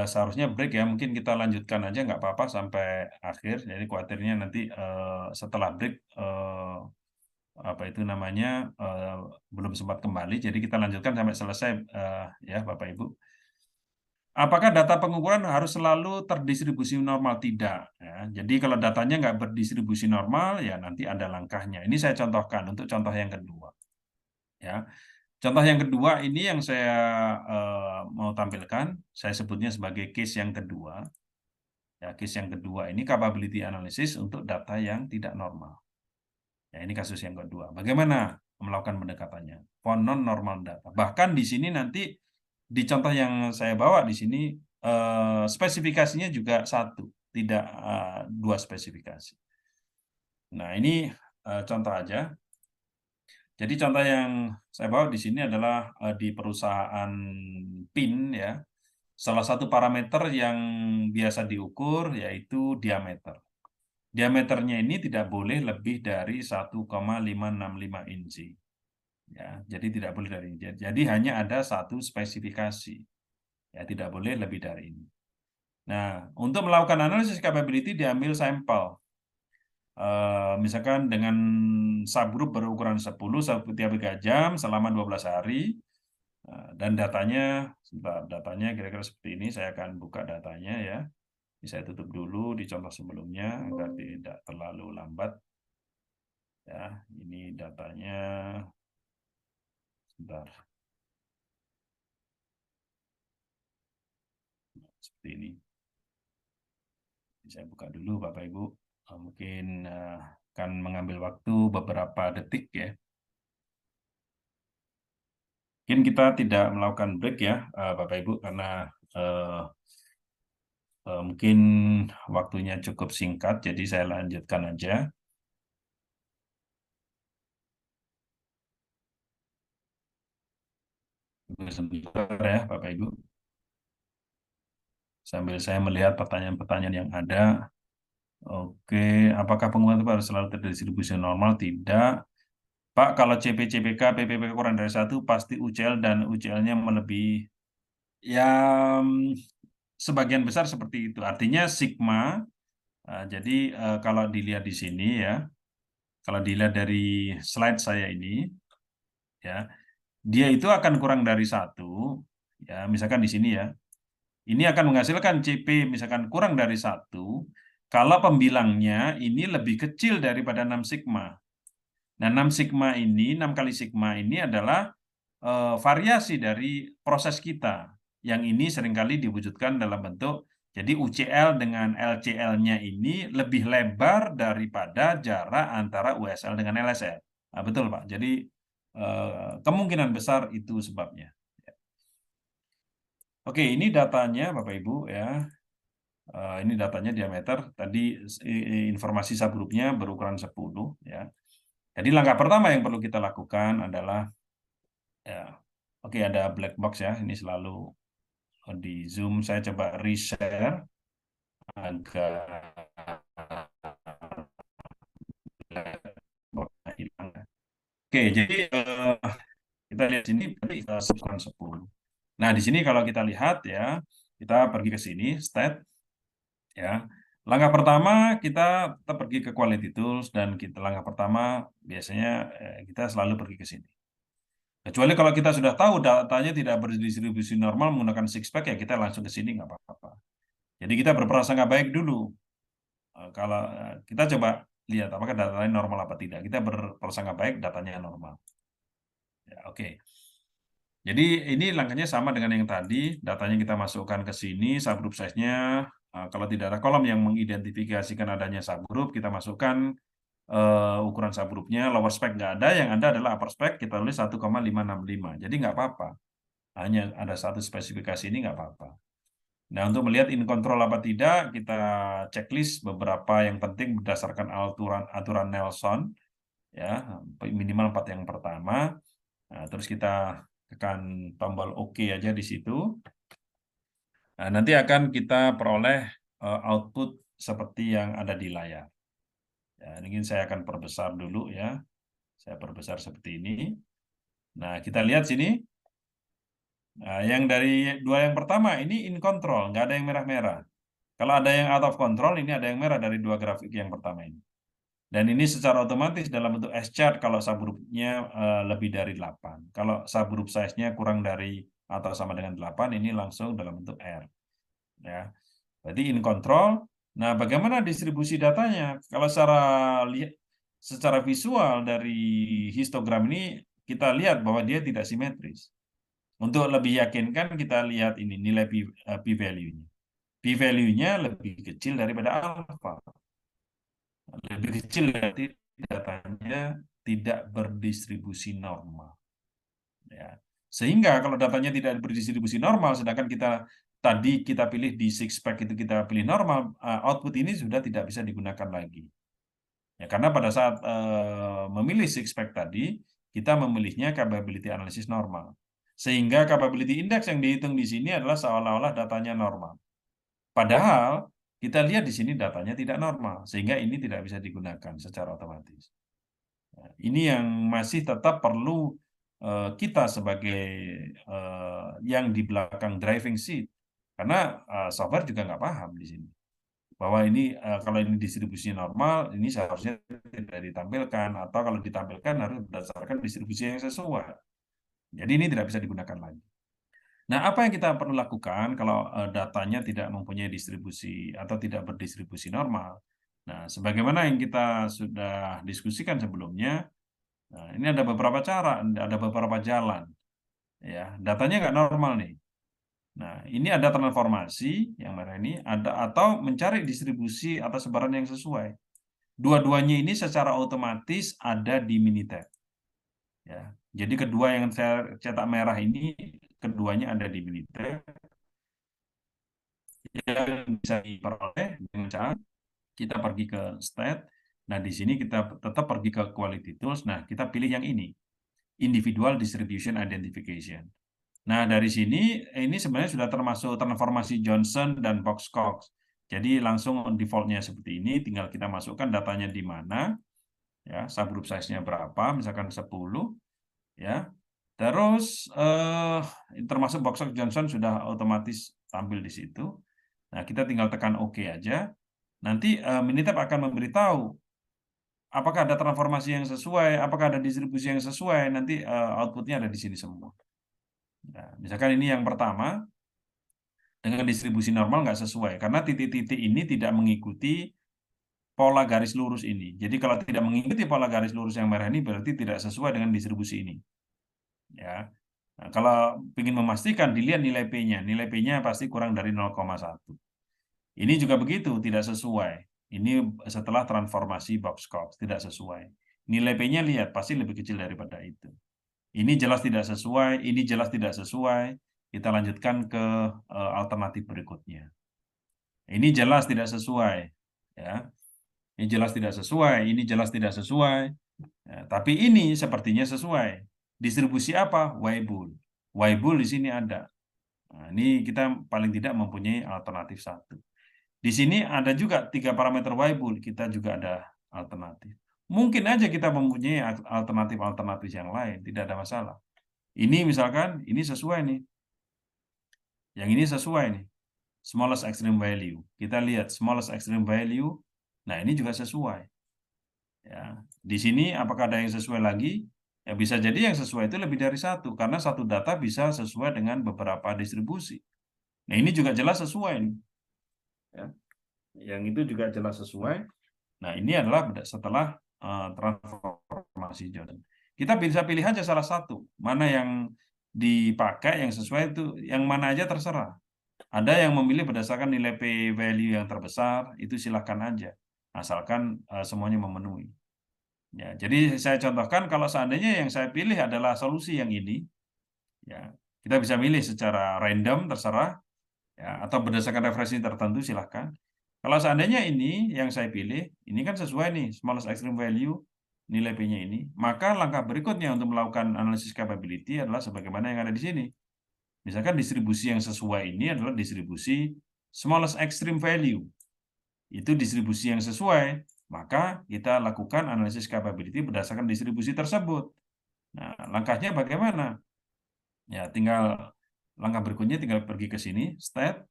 seharusnya break ya. Mungkin kita lanjutkan aja nggak apa-apa sampai akhir. Jadi khawatirnya nanti setelah break apa itu namanya belum sempat kembali. Jadi kita lanjutkan sampai selesai ya Bapak Ibu. Apakah data pengukuran harus selalu terdistribusi normal? Tidak. Ya. Jadi kalau datanya nggak berdistribusi normal, ya nanti ada langkahnya. Ini saya contohkan untuk contoh yang kedua. Ya. Contoh yang kedua ini yang saya mau tampilkan, saya sebutnya sebagai case yang kedua. Ya, case yang kedua ini capability analysis untuk data yang tidak normal. Ya, ini kasus yang kedua. Bagaimana melakukan pendekatannya? For non-normal data. Bahkan di sini nanti di contoh yang saya bawa di sini spesifikasinya juga satu, tidak dua spesifikasi. Nah, ini contoh aja. Jadi contoh yang saya bawa di sini adalah di perusahaan PIN ya. Salah satu parameter yang biasa diukur yaitu diameter. Diameternya ini tidak boleh lebih dari 1,565 inci. Ya, jadi tidak boleh dari ini. Jadi hanya ada satu spesifikasi. Ya, tidak boleh lebih dari ini. Nah, untuk melakukan analisis capability diambil sampel. Misalkan dengan subgroup berukuran 10 setiap 3 jam selama 12 hari. Dan datanya, sebentar, datanya kira-kira seperti ini. Saya akan buka datanya ya. Saya tutup dulu di contoh sebelumnya agar tidak terlalu lambat. Ya, ini datanya. Sebentar. Seperti ini. Saya buka dulu Bapak Ibu. Mungkin akan mengambil waktu beberapa detik ya. Mungkin kita tidak melakukan break ya Bapak Ibu karena mungkin waktunya cukup singkat, jadi saya lanjutkan aja. Sebentar ya Bapak Ibu. Sambil saya melihat pertanyaan-pertanyaan yang ada. Oke, apakah penguatan itu harus selalu terdistribusi normal? Tidak. Pak, kalau CP, CPK, PPP kurang dari 1, pasti UCL dan UCL-nya melebihi. Ya, sebagian besar seperti itu. Artinya sigma, jadi kalau dilihat di sini ya, kalau dilihat dari slide saya ini, ya, dia itu akan kurang dari 1, ya, misalkan di sini ya, ini akan menghasilkan CP misalkan kurang dari 1, kalau pembilangnya ini lebih kecil daripada 6 sigma. Nah, 6 sigma ini, 6 kali sigma ini adalah variasi dari proses kita. Yang ini seringkali diwujudkan dalam bentuk, jadi UCL dengan LCL-nya ini lebih lebar daripada jarak antara USL dengan LSL. Nah, betul Pak, jadi kemungkinan besar itu sebabnya. Oke, ini datanya Bapak Ibu ya. Ini datanya diameter, tadi informasi subgroupnya berukuran 10 ya. Jadi langkah pertama yang perlu kita lakukan adalah ya, oke ada black box ya, ini selalu di Zoom. Saya coba reshare agar hilang. Oke, jadi kita lihat sini tadi ukuran 10. Nah, di sini kalau kita lihat ya, kita pergi ke sini, stat ya. Langkah pertama kita tetap pergi ke quality tools dan langkah pertama biasanya kita selalu pergi ke sini. Kecuali kalau kita sudah tahu datanya tidak berdistribusi normal menggunakan six-pack, ya kita langsung ke sini, nggak apa-apa. Jadi kita berprasangka baik dulu. Kalau kita coba lihat apakah datanya normal apa tidak. Kita berprasangka baik datanya normal. Ya, oke. Jadi ini langkahnya sama dengan yang tadi. Datanya kita masukkan ke sini, subgroup size-nya. Kalau tidak ada kolom yang mengidentifikasikan adanya subgroup, kita masukkan ukuran subgroupnya. Lower spec nggak ada, yang ada adalah upper spec. Kita tulis 1,565. Jadi nggak apa-apa. Hanya ada satu spesifikasi ini nggak apa-apa. Nah, untuk melihat in control apa tidak, kita checklist beberapa yang penting berdasarkan aturan Nelson, ya, minimal 4 yang pertama. Nah, terus kita tekan tombol OK aja di situ. Nah, nanti akan kita peroleh output seperti yang ada di layar. Ya, ini saya akan perbesar dulu ya. Saya perbesar seperti ini. Nah, kita lihat sini. Nah, yang dari dua yang pertama ini in control, nggak ada yang merah-merah. Kalau ada yang out of control, ini ada yang merah dari dua grafik yang pertama ini. Dan ini secara otomatis dalam bentuk S-chart kalau subgroupnya lebih dari 8. Kalau subgroup size-nya kurang dari atau sama dengan 8, ini langsung dalam bentuk R. Ya. Berarti in control. Nah, bagaimana distribusi datanya? Kalau secara visual dari histogram ini, kita lihat bahwa dia tidak simetris. Untuk lebih yakinkan, kita lihat ini nilai p-value-nya. P-value-nya lebih kecil daripada alpha. Lebih kecil berarti datanya tidak berdistribusi normal. Ya. Sehingga kalau datanya tidak berdistribusi normal, sedangkan tadi kita pilih di six pack itu kita pilih normal, output ini sudah tidak bisa digunakan lagi. Ya, karena pada saat memilih six pack tadi, kita memilihnya capability analysis normal. Sehingga capability index yang dihitung di sini adalah seolah-olah datanya normal. Padahal kita lihat di sini datanya tidak normal, sehingga ini tidak bisa digunakan secara otomatis. Nah, ini yang masih tetap perlu kita sebagai yang di belakang driving seat, karena software juga nggak paham di sini bahwa ini kalau ini distribusi normal, ini seharusnya tidak ditampilkan, atau kalau ditampilkan harus berdasarkan distribusi yang sesuai. Jadi ini tidak bisa digunakan lagi. Nah, apa yang kita perlu lakukan kalau datanya tidak mempunyai distribusi atau tidak berdistribusi normal? Nah, sebagaimana yang kita sudah diskusikan sebelumnya, nah, ini ada beberapa cara, ada beberapa jalan. Ya, datanya nggak normal nih. Nah, ini ada transformasi yang merah ini, ada atau mencari distribusi atau sebaran yang sesuai. Dua-duanya ini secara otomatis ada di Minitab. Ya, jadi kedua yang saya cetak merah ini, keduanya ada di Minitab yang bisa diperoleh dengan cara kita pergi ke stat. Nah, di sini kita tetap pergi ke quality tools. Nah, kita pilih yang ini, individual distribution identification. Nah, dari sini ini sebenarnya sudah termasuk transformasi Johnson dan Box-Cox. Jadi langsung defaultnya seperti ini, tinggal kita masukkan datanya di mana, ya, subgroup size-nya berapa, misalkan 10, ya. Terus termasuk Box-Cox Johnson sudah otomatis tampil di situ. Nah, kita tinggal tekan OK aja. Nanti Minitab akan memberitahu apakah ada transformasi yang sesuai, apakah ada distribusi yang sesuai, nanti outputnya ada di sini semua. Nah, misalkan ini yang pertama, dengan distribusi normal nggak sesuai, karena titik-titik ini tidak mengikuti pola garis lurus ini. Jadi kalau tidak mengikuti pola garis lurus yang merah ini, berarti tidak sesuai dengan distribusi ini. Ya. Nah, kalau ingin memastikan, dilihat nilai P-nya. Nilai P-nya pasti kurang dari 0,1. Ini juga begitu, tidak sesuai. Ini setelah transformasi Box-Cox, tidak sesuai. Nilai P-nya lihat, pasti lebih kecil daripada itu. Ini jelas tidak sesuai, ini jelas tidak sesuai. Kita lanjutkan ke alternatif berikutnya. Ini jelas tidak sesuai, ya. Ini jelas tidak sesuai, ini jelas tidak sesuai. Ya, tapi ini sepertinya sesuai. Distribusi apa? Weibull. Weibull di sini ada. Nah, ini kita paling tidak mempunyai alternatif satu. Di sini ada juga 3 parameter Weibull, kita juga ada alternatif. Mungkin aja kita mempunyai alternatif-alternatif yang lain, tidak ada masalah. Ini misalkan, ini sesuai nih. Yang ini sesuai nih. Smallest extreme value. Kita lihat smallest extreme value. Nah, ini juga sesuai. Ya, di sini apakah ada yang sesuai lagi? Ya, bisa jadi yang sesuai itu lebih dari satu, karena satu data bisa sesuai dengan beberapa distribusi. Nah, ini juga jelas sesuai nih. Ya. Yang itu juga jelas sesuai. Nah, ini adalah setelah transformasi Jordan. Kita bisa pilih aja salah satu. Mana yang dipakai, yang sesuai itu, yang mana aja terserah. Ada yang memilih berdasarkan nilai P value yang terbesar, itu silahkan aja. Asalkan semuanya memenuhi. Ya, jadi saya contohkan kalau seandainya yang saya pilih adalah solusi yang ini, ya, kita bisa milih secara random terserah, ya, atau berdasarkan referensi tertentu silahkan. Kalau seandainya ini yang saya pilih, ini kan sesuai nih, smallest extreme value, nilai P-nya ini, maka langkah berikutnya untuk melakukan analisis capability adalah sebagaimana yang ada di sini. Misalkan distribusi yang sesuai ini adalah distribusi smallest extreme value. Itu distribusi yang sesuai, maka kita lakukan analisis capability berdasarkan distribusi tersebut. Nah, langkahnya bagaimana? Ya, tinggal langkah berikutnya tinggal pergi ke sini, stat,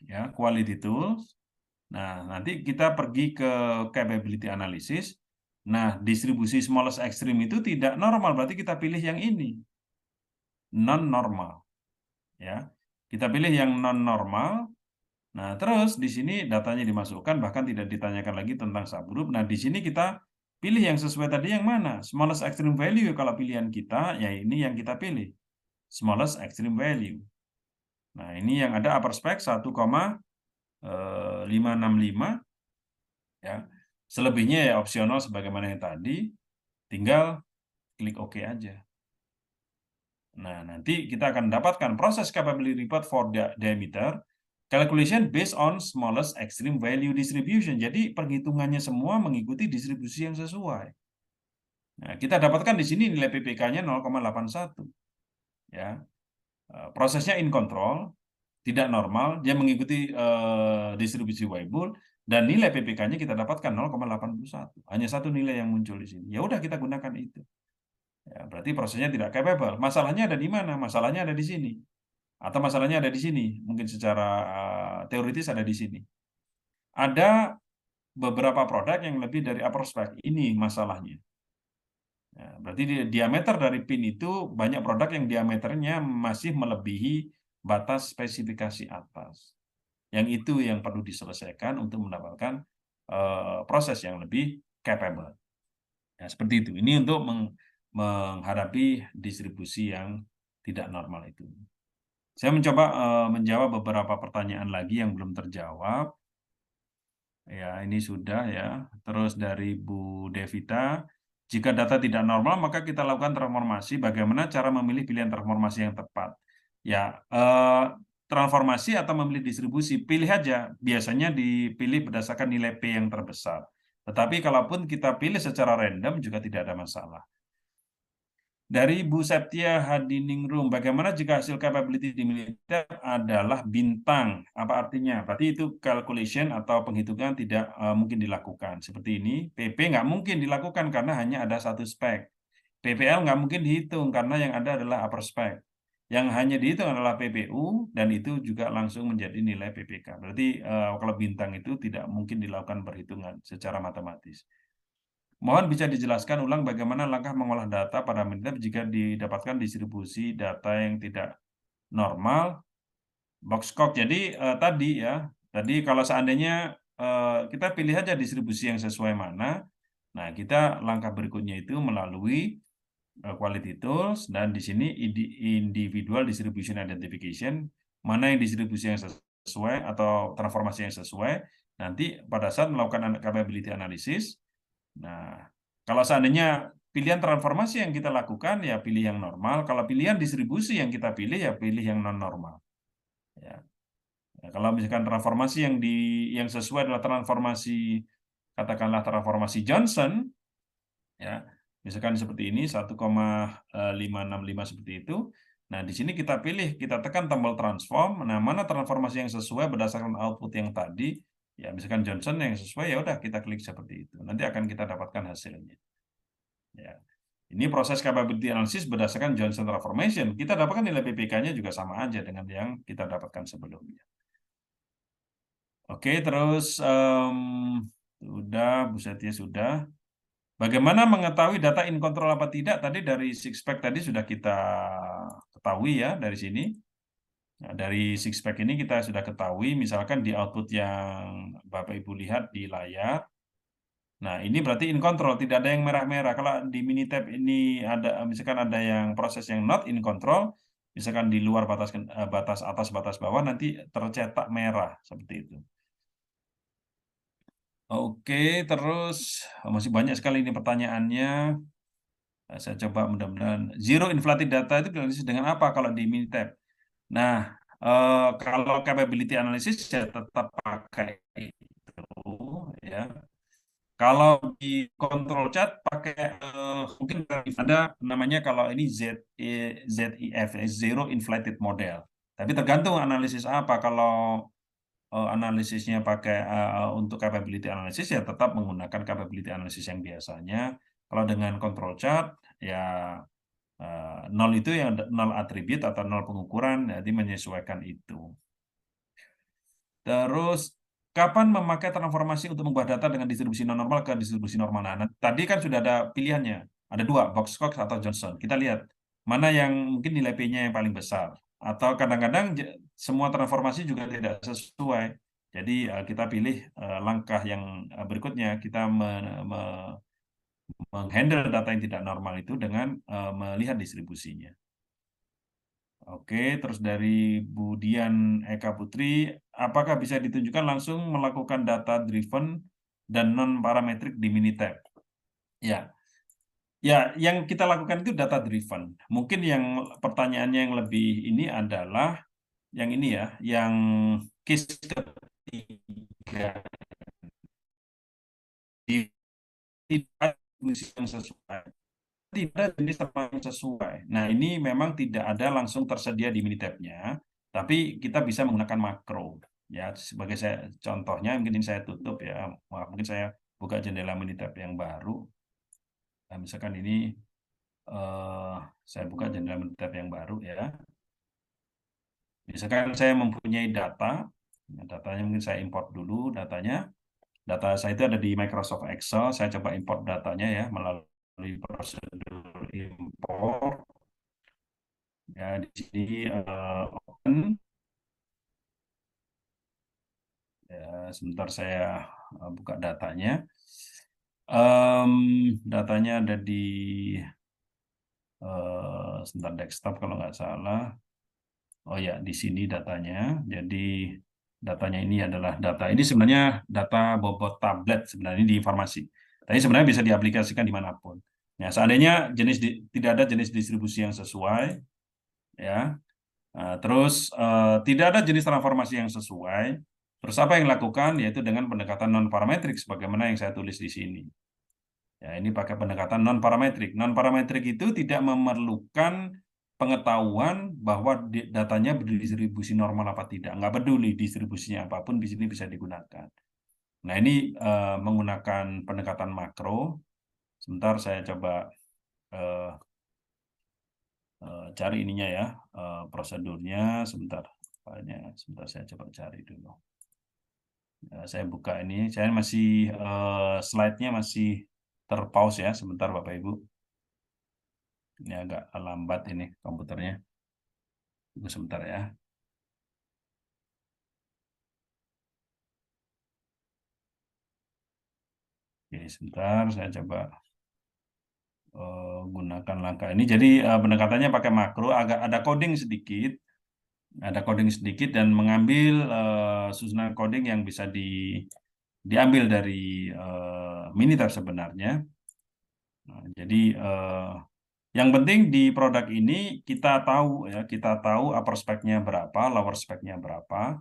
ya, quality tools. Nah, nanti kita pergi ke capability analysis. Nah, distribusi smallest extreme itu tidak normal, berarti kita pilih yang ini, non normal. Ya, kita pilih yang non normal. Nah, terus di sini datanya dimasukkan, bahkan tidak ditanyakan lagi tentang subgroup. Nah, di sini kita pilih yang sesuai tadi yang mana? Smallest extreme value kalau pilihan kita, ya ini yang kita pilih. Smallest extreme value. Nah, ini yang ada upper spec 1,565. Ya. Selebihnya ya opsional sebagaimana yang tadi. Tinggal klik OK aja. Nah, nanti kita akan mendapatkan proses capability report for diameter calculation based on smallest extreme value distribution. Jadi perhitungannya semua mengikuti distribusi yang sesuai. Nah, kita dapatkan di sini nilai PPK-nya 0,81. Ya. Prosesnya in control, tidak normal, dia mengikuti distribusi Weibull, dan nilai PPK-nya kita dapatkan 0,81. Hanya satu nilai yang muncul di sini. Ya udah kita gunakan itu. Ya, berarti prosesnya tidak capable. Masalahnya ada di mana? Masalahnya ada di sini. Atau masalahnya ada di sini, mungkin secara teoritis ada di sini. Ada beberapa produk yang lebih dari upper spec, ini masalahnya. Ya, berarti diameter dari pin itu banyak produk yang diameternya masih melebihi batas spesifikasi atas. Yang itu yang perlu diselesaikan untuk mendapatkan proses yang lebih capable. Ya, seperti itu. Ini untuk menghadapi distribusi yang tidak normal itu. Saya mencoba menjawab beberapa pertanyaan lagi yang belum terjawab. Ya, ini sudah ya. Terus dari Bu Devita, jika data tidak normal, maka kita lakukan transformasi. Bagaimana cara memilih pilihan transformasi yang tepat? Ya, transformasi atau memilih distribusi, pilih aja. Biasanya dipilih berdasarkan nilai P yang terbesar. Tetapi kalaupun kita pilih secara random juga tidak ada masalah. Dari Bu Septia Hadiningrum, bagaimana jika hasil capability di militer adalah bintang? Apa artinya? Berarti itu calculation atau penghitungan tidak mungkin dilakukan. Seperti ini, PP nggak mungkin dilakukan karena hanya ada satu spek. PPL nggak mungkin dihitung karena yang ada adalah upper spek. Yang hanya dihitung adalah PPU dan itu juga langsung menjadi nilai PPK. Berarti kalau bintang itu tidak mungkin dilakukan perhitungan secara matematis. Mohon bisa dijelaskan ulang bagaimana langkah mengolah data pada militer jika didapatkan distribusi data yang tidak normal, boxcock. Jadi tadi ya, tadi kalau seandainya kita pilih aja distribusi yang sesuai mana, nah kita langkah berikutnya itu melalui quality tools dan di sini individual distribution identification, mana yang distribusi yang sesuai atau transformasi yang sesuai, nanti pada saat melakukan capability analysis. Nah, kalau seandainya pilihan transformasi yang kita lakukan, ya pilih yang normal. Kalau pilihan distribusi yang kita pilih, ya pilih yang non-normal. Ya. Ya, kalau misalkan transformasi yang sesuai adalah transformasi, katakanlah transformasi Johnson, ya, misalkan seperti ini 1,565 seperti itu. Nah, di sini kita pilih, kita tekan tombol transform. Nah, mana transformasi yang sesuai berdasarkan output yang tadi? Ya, misalkan Johnson yang sesuai, ya udah kita klik seperti itu. Nanti akan kita dapatkan hasilnya. Ya. Ini proses capability analysis berdasarkan Johnson transformation. Kita dapatkan nilai PPK-nya juga sama aja dengan yang kita dapatkan sebelumnya. Oke, terus sudah, Bu Setia sudah. Bagaimana mengetahui data in control apa tidak? Tadi dari Sixpack tadi sudah kita ketahui ya dari sini. Nah, dari Sixpack ini kita sudah ketahui, misalkan di output yang Bapak Ibu lihat di layar. Nah, ini berarti in control, tidak ada yang merah-merah. Kalau di Minitab ini ada, misalkan ada yang proses yang not in control, misalkan di luar batas atas, batas bawah, nanti tercetak merah seperti itu. Oke, terus masih banyak sekali ini pertanyaannya. Saya coba mudah-mudahan. Zero inflated data itu dianalisis dengan apa kalau di Minitab? Nah, kalau capability analysis saya tetap pakai itu, ya. Kalau di control chart pakai mungkin ada namanya kalau ini ZIF, Zero Inflated Model. Tapi tergantung analisis apa. Kalau analisisnya pakai untuk capability analysis ya tetap menggunakan capability analysis yang biasanya. Kalau dengan control chart ya nol itu yang nol atribut atau nol pengukuran, jadi menyesuaikan itu. Terus kapan memakai transformasi untuk mengubah data dengan distribusi non-normal ke distribusi normal? Nah, tadi kan sudah ada pilihannya. Ada dua, Boxcox atau Johnson. Kita lihat mana yang mungkin nilai P-nya yang paling besar. Atau kadang-kadang semua transformasi juga tidak sesuai. Jadi kita pilih langkah yang berikutnya. Kita menghandle data yang tidak normal itu dengan melihat distribusinya. Oke, terus dari Bu Dian Eka Putri, apakah bisa ditunjukkan langsung melakukan data driven dan non parametrik di Minitab? Ya, ya, yang kita lakukan itu data driven. Mungkin yang pertanyaannya yang lebih ini adalah yang ini ya, yang case ketiga tidak yang sesuai. Tidak jenis terpadu yang sesuai. Nah, ini memang tidak ada langsung tersedia di Minitab-nya, tapi kita bisa menggunakan makro. Ya, sebagai contohnya, mungkin ini saya tutup ya, mungkin saya buka jendela Minitab yang baru. Nah, misalkan ini saya buka jendela Minitab yang baru ya. Misalkan saya mempunyai data, datanya mungkin saya import dulu datanya. Data saya itu ada di Microsoft Excel, saya coba import datanya ya melalui prosedur import. Ya, di sini open. Ya, sebentar saya buka datanya. Datanya ada di sebentar desktop kalau nggak salah. Oh ya, di sini datanya. Jadi datanya ini adalah data. Ini sebenarnya data bobot tablet sebenarnya di farmasi. Tapi sebenarnya bisa diaplikasikan dimanapun. Ya, seandainya tidak ada jenis distribusi yang sesuai, ya. Terus tidak ada jenis transformasi yang sesuai. Terus apa yang dilakukan? Yaitu dengan pendekatan non parametrik, sebagaimana yang saya tulis di sini. Ya, ini pakai pendekatan non parametrik. Non parametrik itu tidak memerlukan pengetahuan bahwa datanya berdistribusi normal apa tidak. Nggak peduli distribusinya apapun di sini bisa digunakan. Nah, ini menggunakan pendekatan makro. Sebentar saya coba eh, cari ininya ya, prosedurnya. Sebentar, sebentar saya coba cari dulu. Saya buka ini, saya masih slide-nya masih terpause ya. Sebentar Bapak Ibu. Ini agak lambat ini komputernya. Tunggu sebentar ya. Oke, sebentar saya coba gunakan langkah ini. Jadi pendekatannya pakai makro, agak ada coding sedikit, dan mengambil susunan coding yang bisa diambil dari Minitab sebenarnya. Nah, jadi yang penting di produk ini kita tahu ya, kita tahu upper spec-nya berapa, lower spec-nya berapa.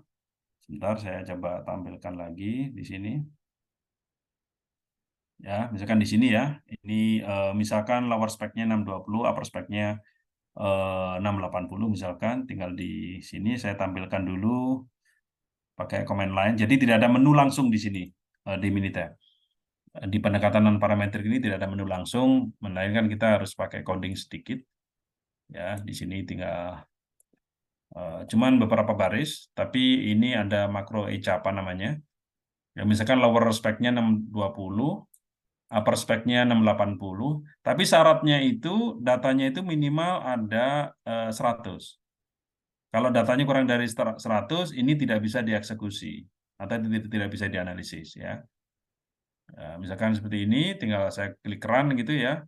Sebentar saya coba tampilkan lagi di sini. Ya, misalkan di sini ya, ini misalkan lower spec-nya 620, upper spec-nya 680 misalkan, tinggal di sini saya tampilkan dulu pakai command line. Jadi tidak ada menu langsung di sini di Minitab. Di pendekatan non parametrik ini tidak ada menu langsung, melainkan kita harus pakai coding sedikit. Ya, di sini tinggal cuman beberapa baris, tapi ini ada makro ECA apa namanya. Ya, misalkan lower spec-nya 620, upper spec-nya 680, tapi syaratnya itu datanya itu minimal ada 100. Kalau datanya kurang dari 100, ini tidak bisa dieksekusi atau tidak bisa dianalisis ya. Misalkan seperti ini, tinggal saya klik run gitu ya.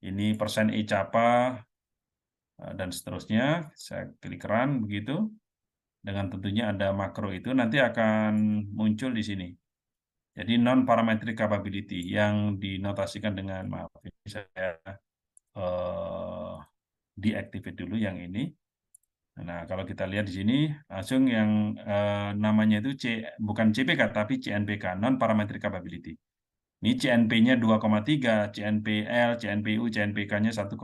Ini persen e-capa dan seterusnya. Saya klik run begitu. Dengan tentunya ada makro itu nanti akan muncul di sini. Jadi non-parametric capability yang dinotasikan dengan, maaf, ini saya deactivate dulu yang ini. Nah, kalau kita lihat di sini, langsung yang namanya itu bukan CPK, tapi CNPK, non-parametric capability. Ini CNP-nya 2,3, CNPL, CNPU, CNPK-nya 1,6,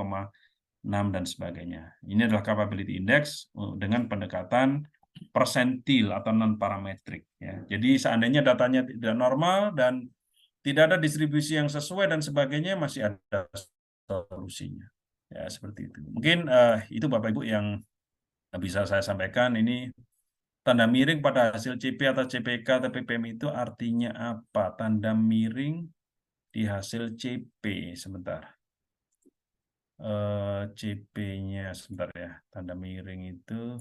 dan sebagainya. Ini adalah capability index dengan pendekatan persentil atau non-parametrik. Ya. Jadi seandainya datanya tidak normal dan tidak ada distribusi yang sesuai dan sebagainya, masih ada solusinya. Ya, seperti itu. Mungkin itu Bapak Ibu yang bisa saya sampaikan. Ini tanda miring pada hasil CP atau CPK atau PPM itu artinya apa? Tanda miring di hasil CP. Sebentar. CP-nya sebentar ya. Tanda miring itu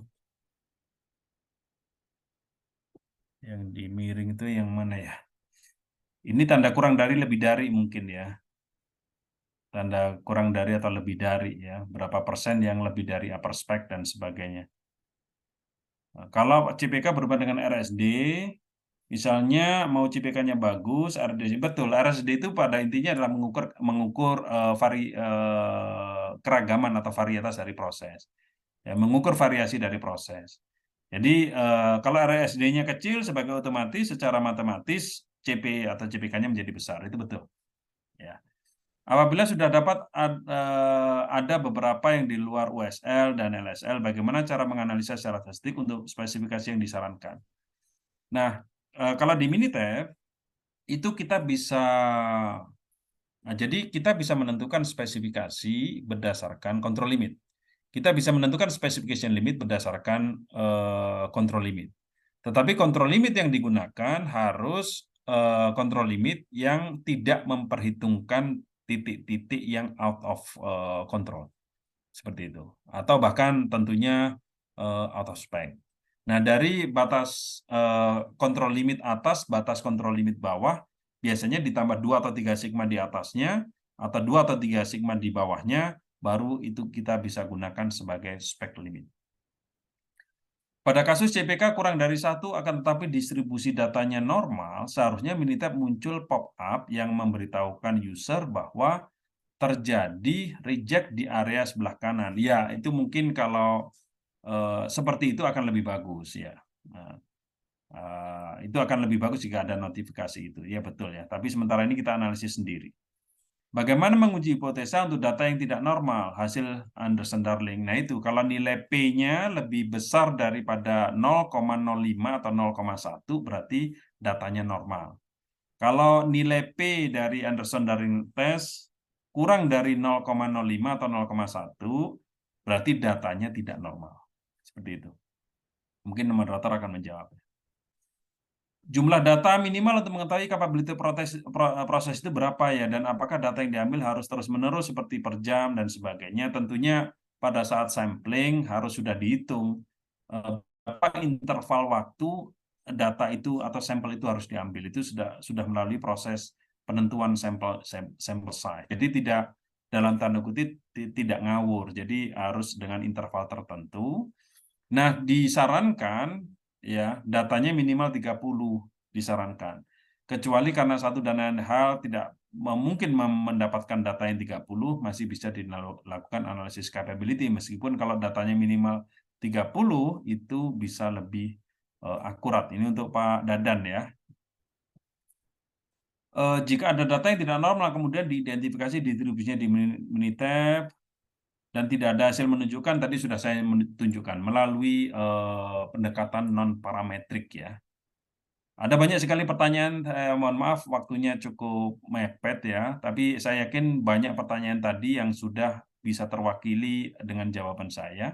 yang di miring itu yang mana ya? Ini tanda kurang dari, lebih dari mungkin ya. Tanda kurang dari atau lebih dari ya. Berapa persen yang lebih dari upper spec dan sebagainya. Nah, kalau CPK berhubungan dengan RSD, misalnya mau CPK-nya bagus, RSD betul. RSD itu pada intinya adalah mengukur keragaman atau varietas dari proses. Ya, mengukur variasi dari proses. Jadi kalau RSD-nya kecil, sebagai otomatis secara matematis CP atau CPK-nya menjadi besar, itu betul. Ya. Apabila sudah dapat ada beberapa yang di luar USL dan LSL, bagaimana cara menganalisa secara statistik untuk spesifikasi yang disarankan? Nah, kalau di Minitab itu kita bisa, jadi kita bisa menentukan spesifikasi berdasarkan control limit. Kita bisa menentukan specification limit berdasarkan control limit. Tetapi control limit yang digunakan harus control limit yang tidak memperhitungkan titik-titik yang out of control. Seperti itu. Atau bahkan tentunya out of spec. Nah, dari batas kontrol limit atas, batas kontrol limit bawah, biasanya ditambah 2 atau 3 sigma di atasnya, atau 2 atau 3 sigma di bawahnya, baru itu kita bisa gunakan sebagai spec limit. Pada kasus CPK kurang dari 1 akan tetapi distribusi datanya normal, seharusnya Minitab muncul pop-up yang memberitahukan user bahwa terjadi reject di area sebelah kanan. Ya, itu mungkin kalau seperti itu akan lebih bagus ya. Nah, itu akan lebih bagus jika ada notifikasi itu. Ya betul ya. Tapi sementara ini kita analisis sendiri. Bagaimana menguji hipotesa untuk data yang tidak normal, hasil Anderson-Darling? Nah itu, kalau nilai P-nya lebih besar daripada 0,05 atau 0,1, berarti datanya normal. Kalau nilai P dari Anderson-Darling test kurang dari 0,05 atau 0,1, berarti datanya tidak normal. Seperti itu. Mungkin moderator akan menjawab. Jumlah data minimal untuk mengetahui capability proses itu berapa ya, dan apakah data yang diambil harus terus-menerus seperti per jam dan sebagainya. Tentunya pada saat sampling harus sudah dihitung berapa interval waktu data itu atau sampel itu harus diambil. Itu sudah melalui proses penentuan sampel size. Jadi tidak, dalam tanda kutip, tidak ngawur. Jadi harus dengan interval tertentu. Nah, disarankan ya datanya minimal 30 disarankan. Kecuali karena satu dan lain hal tidak mungkin mendapatkan data yang 30, masih bisa dilakukan analisis capability meskipun kalau datanya minimal 30 itu bisa lebih akurat. Ini untuk Pak Dadan ya. Jika ada data yang tidak normal kemudian diidentifikasi distribusinya di Minitab dan tidak ada hasil menunjukkan, tadi sudah saya menunjukkan melalui pendekatan non-parametrik ya. Ada banyak sekali pertanyaan, mohon maaf waktunya cukup mepet ya, tapi saya yakin banyak pertanyaan tadi yang sudah bisa terwakili dengan jawaban saya.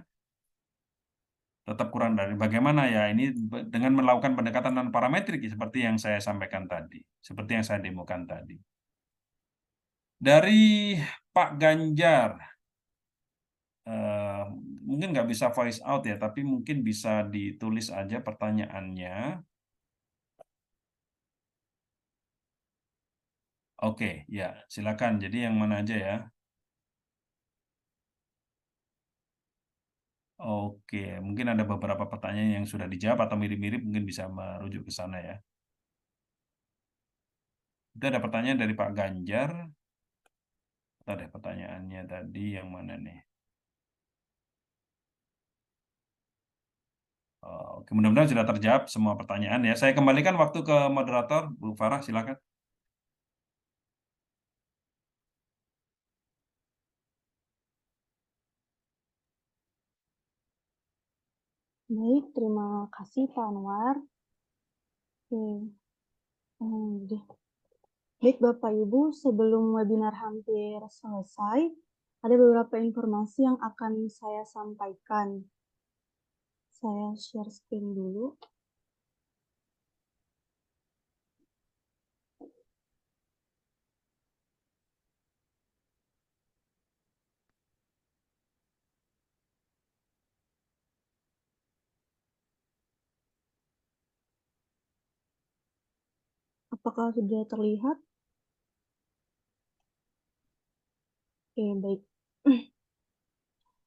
Tetap kurang dari bagaimana ya, ini dengan melakukan pendekatan non-parametrik seperti yang saya sampaikan tadi, seperti yang saya demokan tadi. Dari Pak Ganjar, mungkin nggak bisa voice out ya, tapi mungkin bisa ditulis aja pertanyaannya. Oke, ya silakan. Jadi yang mana aja ya? Oke, mungkin ada beberapa pertanyaan yang sudah dijawab atau mirip-mirip, mungkin bisa merujuk ke sana ya. Itu ada pertanyaan dari Pak Ganjar. Ada pertanyaannya tadi yang mana nih? Oke, mudah-mudahan sudah terjawab semua pertanyaan ya. Saya kembalikan waktu ke moderator, Bu Farah, silakan. Baik, terima kasih Pak Anwar. Oke. Baik Bapak Ibu, sebelum webinar hampir selesai, ada beberapa informasi yang akan saya sampaikan. Saya share screen dulu. Apakah sudah terlihat? Oke, baik.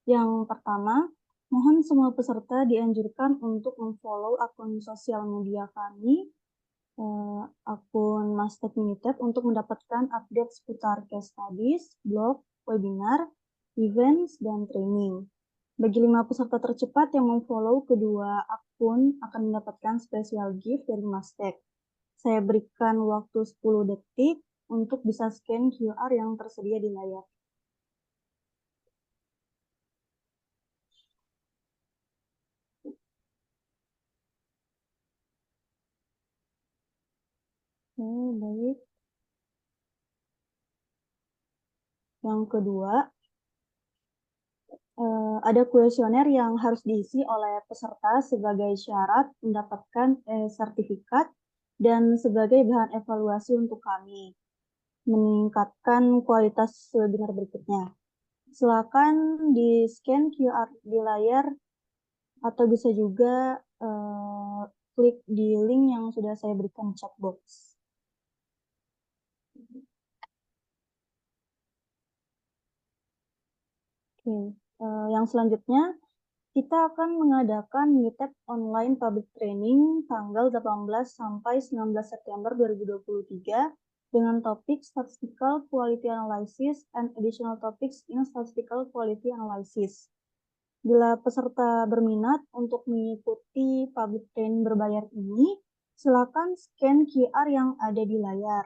Yang pertama, mohon semua peserta dianjurkan untuk memfollow akun sosial media kami, akun Mastek Minitab, untuk mendapatkan update seputar case studies, blog, webinar, events, dan training. Bagi 5 peserta tercepat yang memfollow kedua akun akan mendapatkan special gift dari Mastek. Saya berikan waktu 10 detik untuk bisa scan QR yang tersedia di layar. Baik. Yang kedua, ada kuesioner yang harus diisi oleh peserta sebagai syarat mendapatkan sertifikat dan sebagai bahan evaluasi untuk kami meningkatkan kualitas webinar berikutnya. Silakan di-scan QR di layar atau bisa juga klik di link yang sudah saya berikan di chat box. Oke, yang selanjutnya Kita akan mengadakan Meetup online public training tanggal 18 sampai 19 September 2023 dengan topik Statistical Quality Analysis and Additional Topics in Statistical Quality Analysis. Bila peserta berminat untuk mengikuti public training berbayar ini, silakan scan QR yang ada di layar.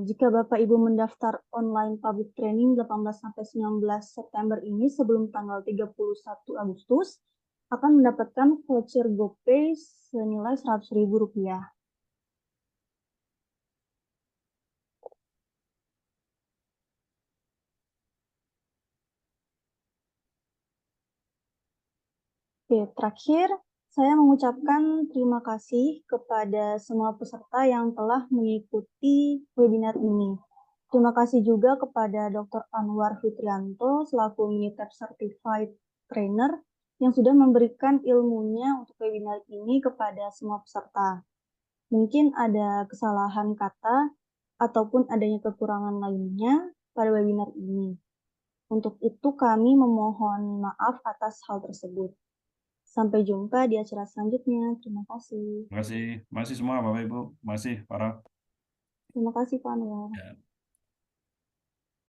Jika Bapak Ibu mendaftar online public training 18-19 September ini sebelum tanggal 31 Agustus, akan mendapatkan voucher GoPay senilai Rp100.000. Oke, terakhir saya mengucapkan terima kasih kepada semua peserta yang telah mengikuti webinar ini. Terima kasih juga kepada Dr. Anwar Fitrianto selaku Minitep Certified Trainer yang sudah memberikan ilmunya untuk webinar ini kepada semua peserta. Mungkin ada kesalahan kata ataupun adanya kekurangan lainnya pada webinar ini. Untuk itu kami memohon maaf atas hal tersebut. Sampai jumpa di acara selanjutnya. Terima kasih. Terima kasih semua Bapak Ibu. Terima kasih para. Terima kasih Pak Anwar. Ya.